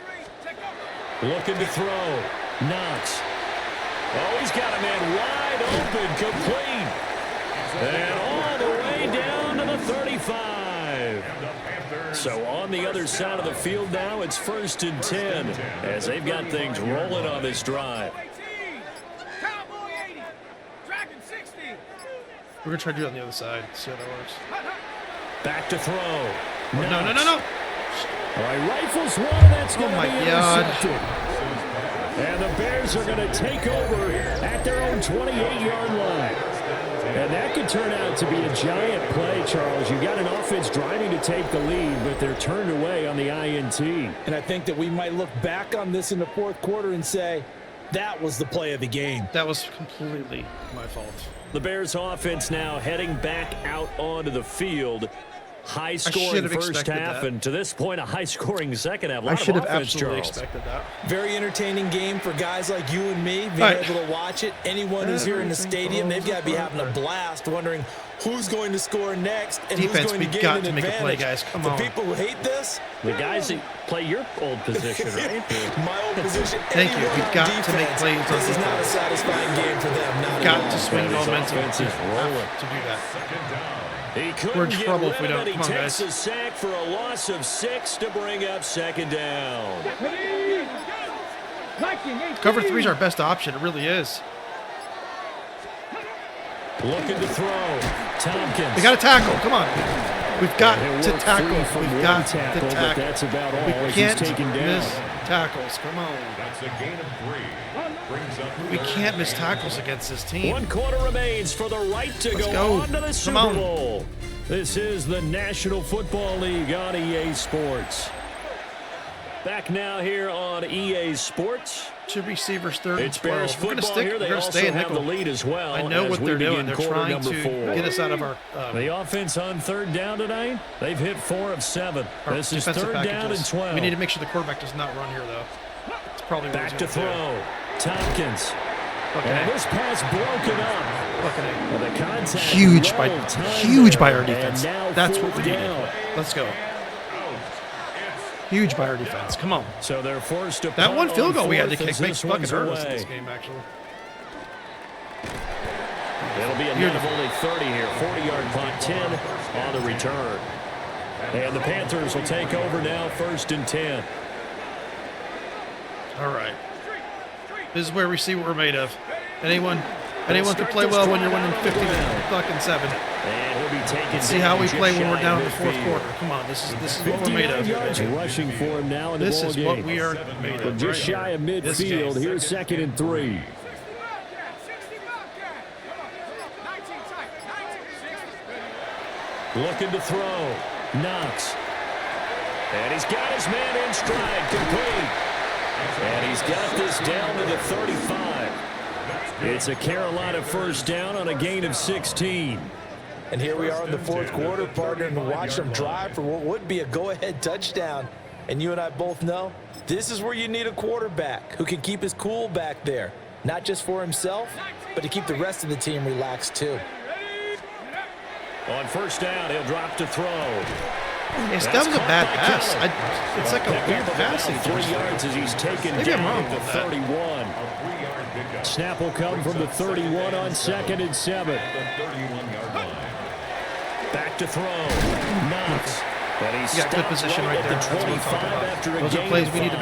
range, take over. Looking to throw. Knox. Oh, he's got a man wide open, complete. And all the way down to the 35. So on the other side of the field now, it's 1st and 10 as they've got things rolling on this drive. 18, Cowboy 80, Dragon 60. We're going to try to do it on the other side. See how that works. Back to throw. No. All right, rifles one, and that's going to my be God. intercepted. And the Bears are going to take over at their own 28-yard line. And that could turn out to be a giant play, Charles. You've got an offense driving to take the lead, but they're turned away on the INT. And I think that we might look back on this in the fourth quarter and say, that was the play of the game. That was completely my fault. The Bears offense now heading back out onto the field. High-scoring first half, and to this point, a high-scoring second half. I should have offense, absolutely Charles. expected that. Very entertaining game for guys like you and me, being able to watch it. Anyone who's here in the stadium, they've got to be having a blast, wondering who's going to score next and Defense, who's going to we've gain got an to make a play, advantage. guys. Come For on. people who hate this, The guys that play your old position, right? my old position. Thank you. anyone We've on got to make defense, plays on This is not a defense. satisfying game for them. Not Got at to all. swing This momentum offense is rolling. to do that. He couldn't We're in get trouble rid if we of don't. it. He Come on, takes guys. a sack for a loss of 6 to bring up second down. Cover 3 is our best option. It really is. Looking to throw. Tompkins. We got to tackle. Come on. We've got He'll to work tackle. free from We've one got to tackle, but tackle. that's about all We as can't he's taken down. miss tackles. Come on. That's a gain of 3. Brings up We can't miss tackles against this team. 1 quarter remains for the right to Let's go go. on to the Come Super on. Bowl. This is the National Football League on EA Sports. Back now here on EA Sports. 2 receivers, 3rd and It's Bears 12. We're going to football stick. here. We're They going to also stay in have the nickel. lead as well. I know as what we they're begin doing. They're quarter trying number to 4. get us out of our The offense on 3rd down tonight, they've hit 4 of 7. This is defensive 3rd down and packages. 12. We need to make sure the quarterback does not run here, though. It's probably what Back he's to gonna throw. Tompkins. do. And Okay. this pass broken up. Okay. And the contact Huge well by timed our there. defense. And now That's what 4th we need. down. Let's go. Huge by our defense. Come on. So they're forced to That one punt field on goal we had to 4th kick as makes this fucking one's hurt us in away. this game, actually. It'll be a net of only 30 here. 40-yard punt, 10 on the return. And the Panthers will take over now, 1st and 10. All right. This is where we see what we're made of. Anyone can play well when you're winning 50-7. And he'll be taken See how we down play just when we're shy down of in the 4th midfield. quarter. Come on, this is what we're made 59 of. yards rushing for him now in the This ball is game. what we are made We're of. just right shy here. of This midfield. game. Here's 2nd and 3. 60 Bobcat. 19 tight. 19. Looking to throw. Knox. And he's got his man in stride, complete. And he's got this down to the 35. It's a Carolina 1st down on a gain of 16. And here we are in the 4th quarter, partner, and watch them drive for what would be a go-ahead touchdown. And you and I both know this is where you need a quarterback who can keep his cool back there, not just for himself, but to keep the rest of the team relaxed too. On 1st down, he'll drop to throw. Yes, that was a bad pass. It's like a weird passing. 3 yards as he's taken Maybe I'm down wrong at the about that. 31. Snap will come from the 31 on 2nd and 7. Back to throw. Knox. But he's You got good position right there. at That's the what I'm 25 talking about. after a Those are gain plays of we need to 5.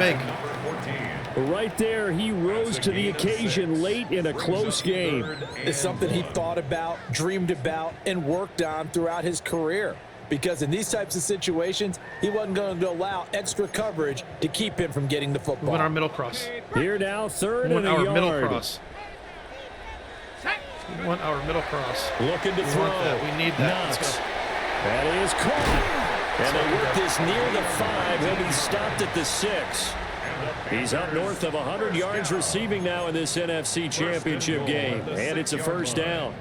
make. Right there, he rose to the occasion late in a close game. It's something he thought about, dreamed about, and worked on throughout his career. Because in these types of situations, he wasn't going to allow extra coverage to keep him from getting the We football. want our middle cross. Here now, 3rd We want and a our middle yard. cross. We want our middle cross. Looking to We throw. want that. We need that. Let's Knox. go. That is caught. And they work this near the 5. He'll be stopped at the 6. He's up north of 100 yards receiving now in this NFC Championship game. And it's a 1st down.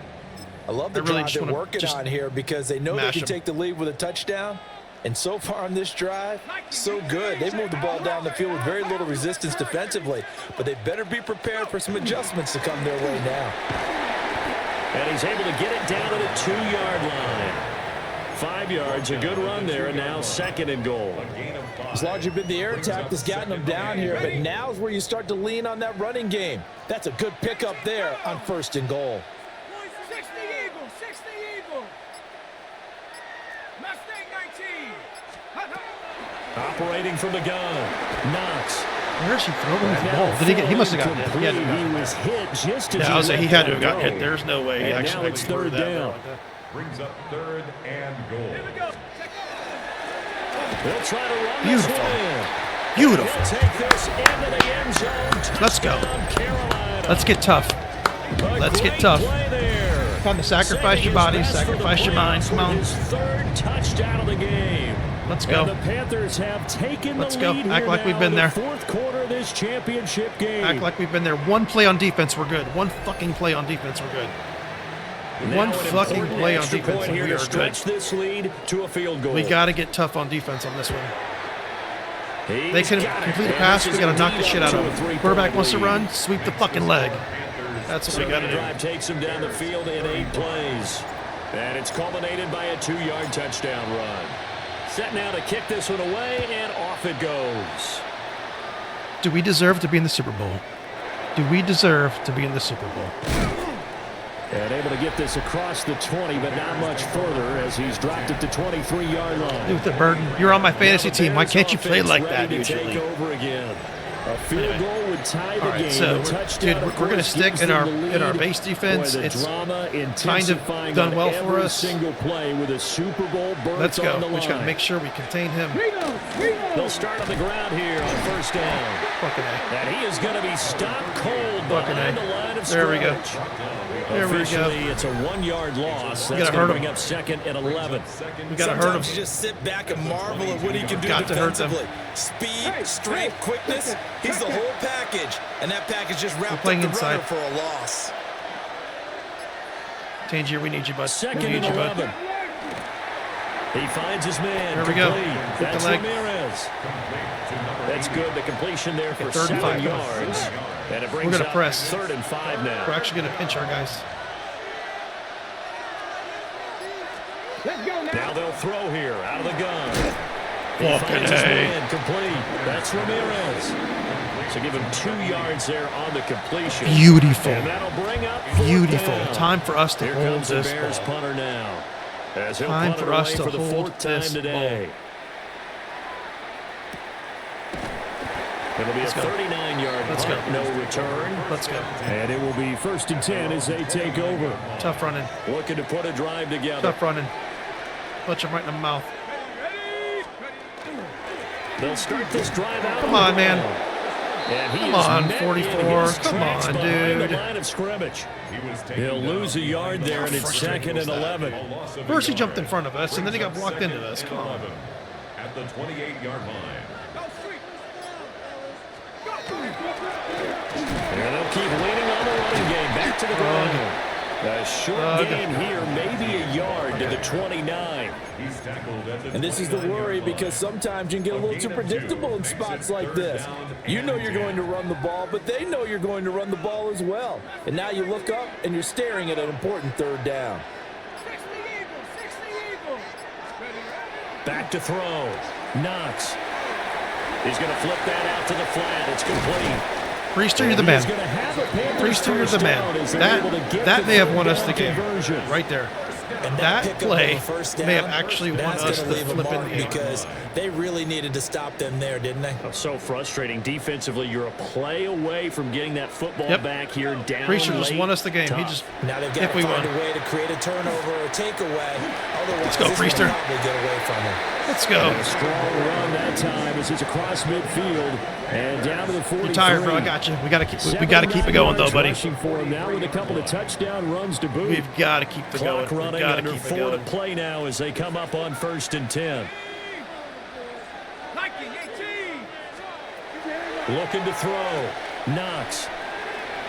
I love the I really drive just they're wanna working just on here because they know they mash can them. take the lead with a touchdown. And so far on this drive, so good. They've moved the ball down the field with very little resistance defensively. But they better be prepared for some adjustments to come their way now. And he's able to get it down to the 2-yard line. 5 yards, a good run there, and now 2nd and goal. It's largely been the air attack that's gotten them down here, but now is where you start to lean on that running game. That's a good pickup there on 1st and goal. 60 Eagle. 60 Eagle. Mustang 19. Operating from the gun. Knox. Where is he throwing the ball? Did he get? He must have gotten hit. He had to have gotten He was hit just as Yeah, I was he like, he let had to that have gotten go. hit. There's no way he And actually now it's threw third that down. like that. Brings up 3rd and goal. They'll try to run Beautiful. this one in. Beautiful. He'll take this into the end zone. Let's go. Touchdown, Carolina. Let's get tough. Let's get tough. Play there. Time to sacrifice your body, sacrifice your mind. Come on. His 3rd touchdown of the game. Let's And go. the Panthers have taken Let's the go. lead Act here like we've now been in there. the 4th quarter of this championship game. Act like we've been there. One play on defense, we're good. One fucking play on defense, we're good. Now One an fucking important play on extra defense, point and here we to are good. stretch this lead to a field goal. We got to get tough on defense on this one. They He's can got it. complete a And pass. this We is got to knock the indeed shit up out to of a him. 3-point Quarterback wants to lead. run, sweep the fucking leg. That's what we got to do. Drive takes him down the field in 8 plays. And it's culminated by a 2-yard touchdown run. Set now to kick this one away, and off it goes. Do we deserve to be in the Super Bowl? Do we deserve to be in the Super Bowl? And able to get this across the 20, but not much further as he's dropped it to 23-yard line. Dude, the burden. You're on my fantasy Now the team. Why Bears can't you play offense like that ready to usually? Take over again. A field goal would tie the All right, game. so A touchdown, dude, of we're gonna course, stick gives in them the our lead. base defense. Boy, the It's drama kind of intensifying done on well for every us. single play with a Super Bowl berth Let's go. on the We just got to line. make sure we contain him. They'll start on the ground here on 1st down. Fucking A. And he is going to be stopped cold Fucking behind A. the line of There we go. scrimmage. There we go. Officially, it's a 1-yard loss. We That's gotta going to hurt bring him. up 2nd and 11. We got to hurt Sometimes him. you just sit back and marvel at what he can do Got to hurt them. defensively. Speed, strength, quickness. He's the whole package. And that package just wrapped up playing the inside. runner for a loss. Tangier, we need you, bud. 2nd We and need you, bud. 11. He finds his man. There we go. Complete. Hit the That's leg. Ramirez. That's good. The completion there for 3rd and 7 5. yards. And it brings gonna up press. 3rd and 5 now. We're actually going to pinch our guys. Now they'll throw here out of the gun. He Fucking finds his A. man complete. That's Ramirez. So give him 2 yards there on the completion. Beautiful. And that'll bring up 4th Beautiful. down. Time for us to Here hold comes the this Bears ball. punter now. As he'll Time punt it for us away to for the hold 4th time this today. It'll be a Let's go. 39-yard Let's punt, go. no return. Let's go. And it will be 1st and 10 as they take over. Tough running. Looking to put a drive together. Tough running. Punch him right in the mouth. They'll start this drive out. Come on, man. And he Come is on, met 44. in his Come tracks on, behind the dude. line of scrimmage. He was taken He'll down. lose a yard there, and it's frustrating 2nd and was that? 11. A loss of a First he yard. jumped in front of us, and then he got blocked Brings into up us. 2nd Come on. and 11 at the 28-yard line. And they'll keep leaning on the running game. Back to the ground. A short gain here, maybe a yard to the 29. He's tackled at the And this is the 29-yard worry line. because sometimes you can get a little too predictable in spots like this. You know you're going to run the ball, but they know you're going to run the ball as well. And now you look up and you're staring at an important 3rd down. Back to throw. Knox. He's going to flip that out to the flat. It's complete. Priester, you're the man. He's going to have a Panthers Priester, you're the first down man. as they're able to get That the may have third won us down the game. conversion. Right there. And That pickup play of a first down, may have actually won that's us gonna the leave a flipping mark game. because they really needed to stop them there, didn't they? So frustrating. Defensively, you're a play away from getting that football Yep. back here down Priester just late. won us the game. He Tough. just Now they've got if to we find won. a way to create a turnover or a takeaway. Otherwise, Let's go, this will Priester. probably get away from them. Let's go. And a strong run that time as it's across midfield and down to the 43. You're tired, bro. I got you. We got to keep it going though, buddy. Rushing for him now with a couple of touchdown runs to boot. We've got to keep the going. Clock We've running got to under keep it 4 to going. play now as they come up on 1st and 10. Looking to throw. Knox.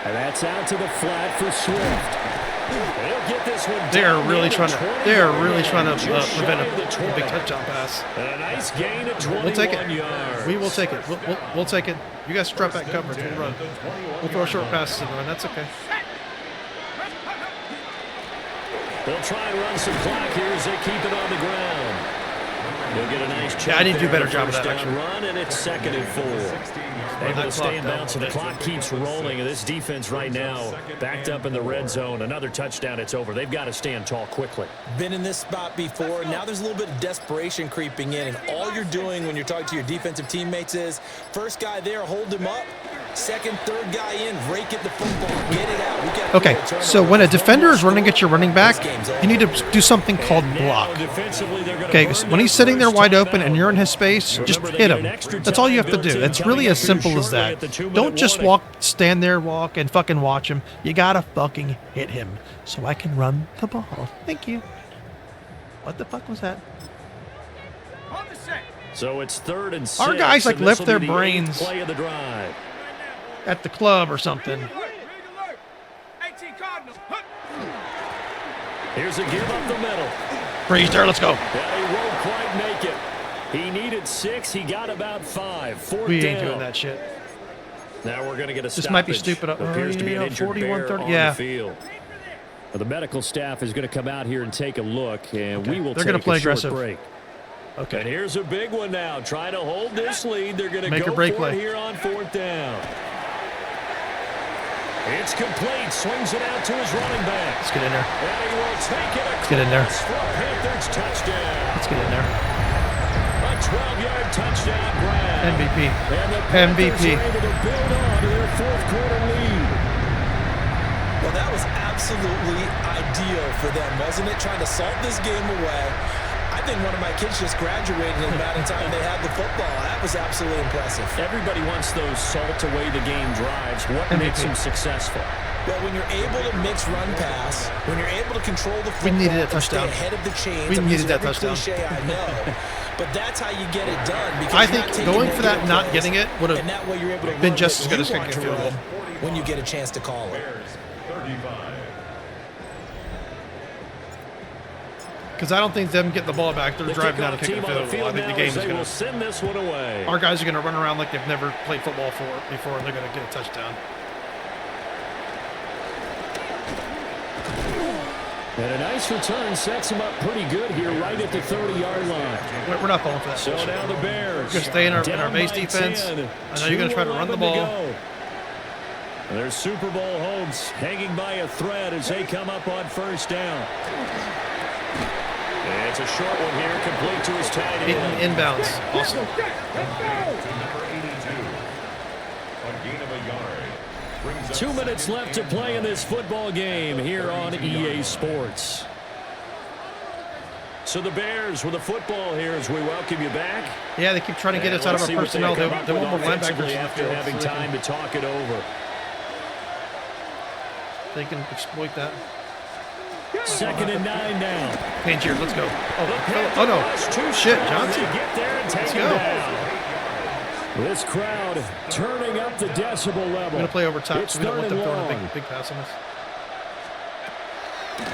And that's out to the flat for Swift. They'll get this one They are down really near the trying to. 20 They are yard really line, trying to just shy prevent of the a 20. big touchdown pass. And a nice gain of 21 We'll take it. yards. We will take it. We'll take it. You guys drop back coverage. We'll run. We'll throw short passes and run. That's okay. They'll try and run some clock here as they keep it on the ground. He'll get a nice check. Yeah, I need to do a better there, job of first that, down actually. run, and it's 2nd and 4. Able to stay in bounds, and the clock keeps rolling. And this defense right now backed up in the red zone. Another touchdown, it's over. They've got to stand tall quickly. Been in this spot before. Now there's a little bit of desperation creeping in, and all you're doing when you're talking to your defensive teammates is first guy there, hold him up. Second, third guy in, rake at the football, get it out. We got Okay, so when a defender is running at your running back, you need to do something called block. Okay, so when he's sitting there wide open and you're in his space, just hit him. That's all you have to do. It's really as simple as that. Don't just stand there, walk, and fucking watch him. You gotta fucking hit him so I can run the ball. Thank you. What the fuck was that? On the set. So it's 3rd and 6. Our guys, like, and this lift will be their the 8th brains. Play of the drive. At the club or something. Rig alert. 18 Cardinals. Hup. Here's a give up the middle. Freeze there, let's go. Yeah, he won't quite make it. He needed 6. He got about 5. 4th We ain't down. doing that shit. Now we're going to get a This might be stoppage. stupid. There appears to be an Yeah, injured 41, bear 30, on yeah. the field. Well, the medical staff is going to come out here and take a look, and we will They're take gonna play a short aggressive. break. And Okay. here's a big one now. Trying to hold this lead. They're going to Make go or break for play. it here on 4th down. It's complete. Swings it out to his running back. Let's get in there. And he will take it across get in there. for a Panthers touchdown. Let's get in there. A 12-yard touchdown grab. MVP. And the Panthers MVP. are able to build on to their 4th quarter lead. Well, that was absolutely ideal for them, wasn't it? Trying to salt this game away. I think one of my kids just graduated in the amount of time they had the football. That was absolutely impressive. Everybody wants those salt away the game drives. What MVP. makes them successful? But when you're able to mix run pass, when you're able to control the football, needed a and stay touchdown. ahead of the chains. We I'm needed using that every touchdown. Cliche, I know, but that's how you get it done. Because I you're think not taking going for that, negative not plays, getting it, would have and that way you're able to been run just what as good you as want kicking to a field run when you get a chance to call it. Bears 35. because I don't think them getting the ball back. They're The driving down kickoff and kicking team the on the field goal. I field think the now game as is they going will to. send this one away. Our guys are going to run around like they've never played football before, and they're going to get a touchdown. And a nice return sets him up pretty good here right at the 30-yard line. We're not falling for that. So bullshit. now the Bears. We're going to stay in our down base by defense. 10. I know you're going to try to run the 2:11 ball. go. Their Super Bowl hopes hanging by a thread as they come up on 1st down. And it's a short one here, complete to his tight end. Inbounds. Awesome. Number 82. A gain of a yard. Brings up 2 minutes left to play in this football game here on EA Sports. So the Bears with the football here as we welcome you back. Yeah, they keep trying to get us out of our personnel. They want more linebackers in the after field. having so time to talk it over. they can exploit that. 2nd and 9 now. Pantier, let's go. The Oh no. Panthers, 2 Shit, shots. Johnson. They get there and take Let's him go. down. This crowd turning up the decibel level. I'm going to play over top, It's so we don't want 3rd them and throwing a long. big pass on us.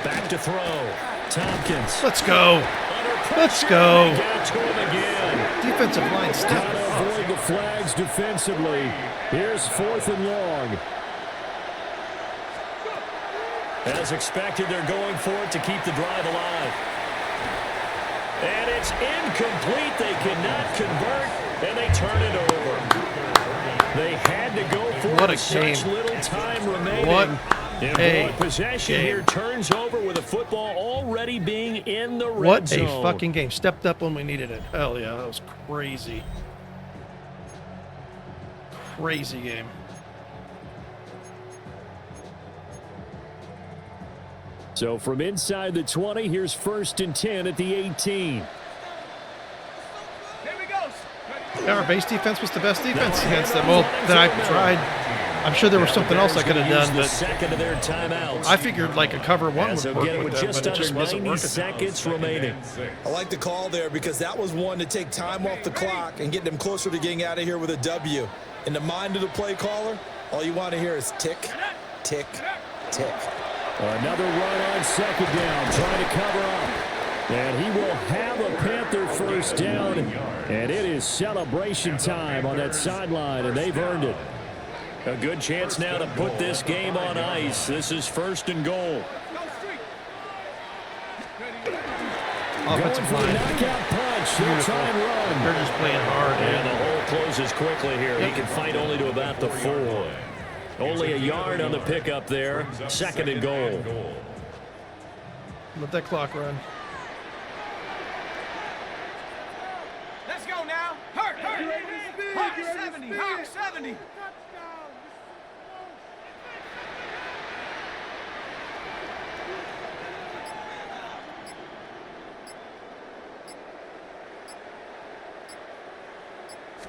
Back to throw. Tompkins. Let's go. Under Let's pressure. go. They get it to him again. Defensive line, Got step to up. avoid the flags defensively. Here's 4th and long. As expected, they're going for it to keep the drive alive. And it's incomplete. They cannot convert, and they turn it over. They had to go for What it a with such game. little time remaining. What And a boy, possession game. here turns over with the football already being in the red What zone. a fucking game. Stepped up when we needed it. Hell yeah, that was crazy. Crazy game. So from inside the 20, here's 1st and 10 at the 18. Here we go. Yeah, our base defense was the best defense against them. Well, that I tried. I'm sure there was something else I could have done, The but second of their timeouts. I figured like a cover one As would they'll work get it with with them, just but it just under wasn't 90 working. seconds remaining. I like the call there because that was one to take time off the clock and get them closer to getting out of here with a W. In the mind of the play caller, all you want to hear is tick, tick, tick. Another run on 2nd down, trying to cover up. And he will have a Panther 1st down. And it is celebration time on that sideline, and they've earned it. A good chance now to put this game on ice. This is 1st and goal. Offensive Going for the line. knockout punch. full-time run. They're just playing hard. And the hole closes quickly here. He can fight only to about the 4. Only a yard on the pickup there. 2nd and goal. Let that clock run. Let's go now. Hurt. Hawk 70. Hawk 70.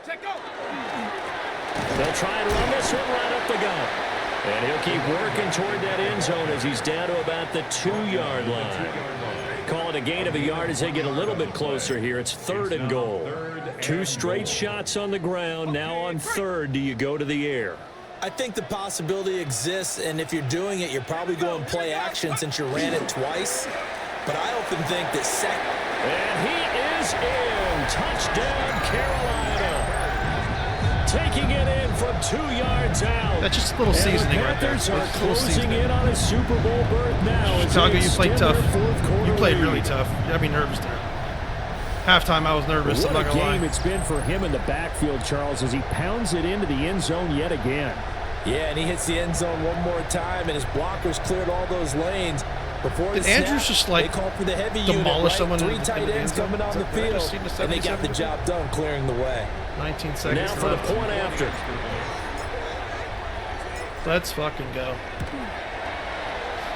Check go. They'll try and run this one right up the gut. And he'll keep working toward that end zone as he's down to about the 2-yard line. Call it a gain of a yard as they get a little bit closer here. It's 3rd and goal. 2 straight shots on the ground. Now on 3rd, do you go to the air? I think the possibility exists, and if you're doing it, you're probably going play action since you ran it twice. But I often think that And he is in. Touchdown, Carolina. Taking it in from 2 yards out. That's just a little seasoning right there. Panthers are closing in on a Super Bowl berth now. Chicago, you played tough. You played really tough. You got me nervous there. Halftime, I was nervous. I'm not What a gonna lie. game it's been for him in the backfield, Charles, as he pounds it into the end zone yet again. Yeah, and he hits the end zone one more time, and his blockers cleared all those lanes. Before Did the Andrews snap, just, like, they called for the heavy demolish unit, someone right? in 3 tight the ends end zone? coming on the Is that what I've field, seen in the and they got the 77? job done clearing the way. 19 seconds Now for the left. point after. Let's fucking go.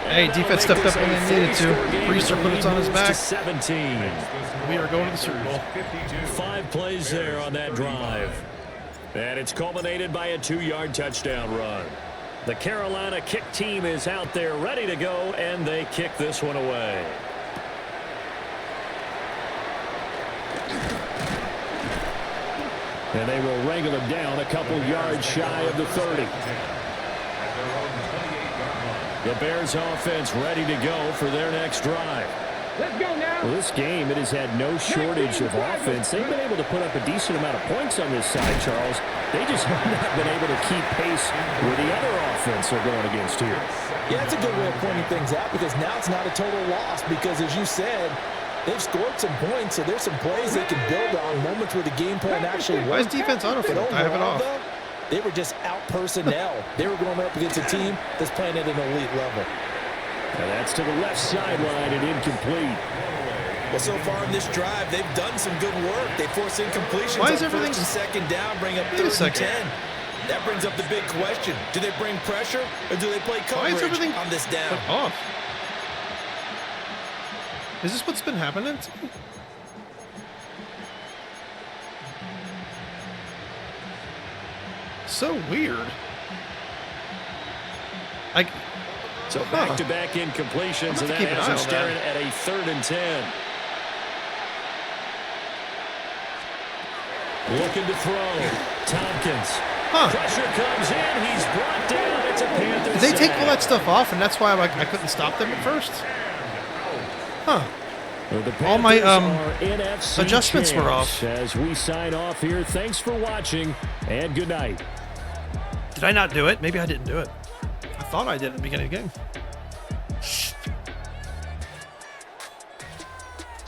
Hey, defense stepped up when they needed to. Reister put it on his back. 17. We are going to the Super Bowl. 5 plays there on that drive. And it's culminated by a 2-yard touchdown run. The Carolina kick team is out there ready to go, and they kick this one away. And they will wrangle him down a couple yards shy of the 30. The Bears offense ready to go for their next drive. Let's go now. Well, this game, it has had no shortage of offense. They've been able to put up a decent amount of points on this side, Charles. They just have not been able to keep pace with the other offense they're going against here. Yeah, that's a good way of pointing things out because now it's not a total loss because, as you said, they've scored some points, so there's some plays they can build on, moments where the game plan actually Why is worked. defense autofill? I have it off. Though, they were just out personnel. They were going up against a team that's playing at an elite level. And that's to the left sideline and incomplete. Well, so far in this drive, they've done some good work. They force incompletions Why on is everything- 1st and 2nd down, bring up Wait a 3rd and second. 10. That brings up the big question. Do they bring pressure or do they play Why is coverage everything on this down? off? Is this what's been happening to me? So weird. So back-to-back incompletions, and that keep an has eye him on staring that. at a 3rd and 10. Looking to throw. Tompkins. Pressure comes in. He's brought down. It's a Panthers Did they take sack. all that stuff off, and that's why I couldn't stop them at first? Huh. Well, the All my, Panthers are NFC adjustments were champs. off. As we sign off here, thanks for watching, and good night. Did I not do it? Maybe I didn't do it. I thought I did at the beginning of the game.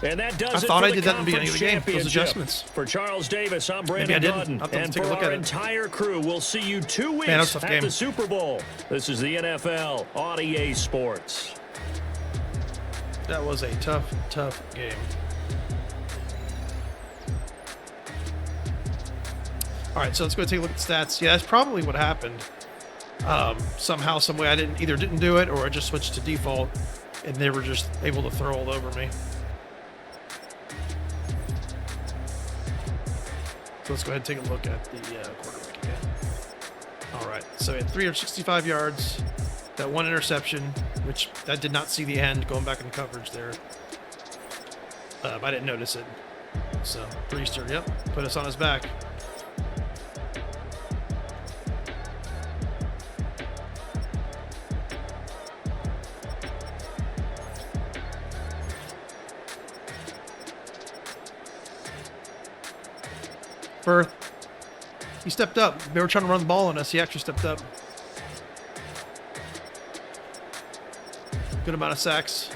And that does I it thought for I the did that in the beginning of the game, those Conference adjustments. Championship. For Charles Davis, I'm Maybe I Brandon didn't. Dutton. I'll have to And take a for look our at it. entire crew, we'll see you 2 weeks Man, that was a tough at game. the Super Bowl. This is the NFL on EA Sports. That was a tough game. All right, so let's go take a look at the stats. Yeah, that's probably what happened. Somehow, some way, I either didn't do it or I just switched to default, and they were just able to throw all over me. So let's go ahead and take a look at the quarterback again. All right, so he had 365 yards, that 1 interception, which that did not see the end, going back in coverage there. I didn't notice it. So, Reister, yep, put us on his back. Firth, he stepped up. They were trying to run the ball on us. He actually stepped up. Good amount of sacks.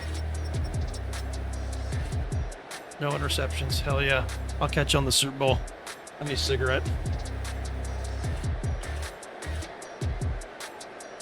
No interceptions. Hell yeah. I'll catch you on the Super Bowl. I need a cigarette.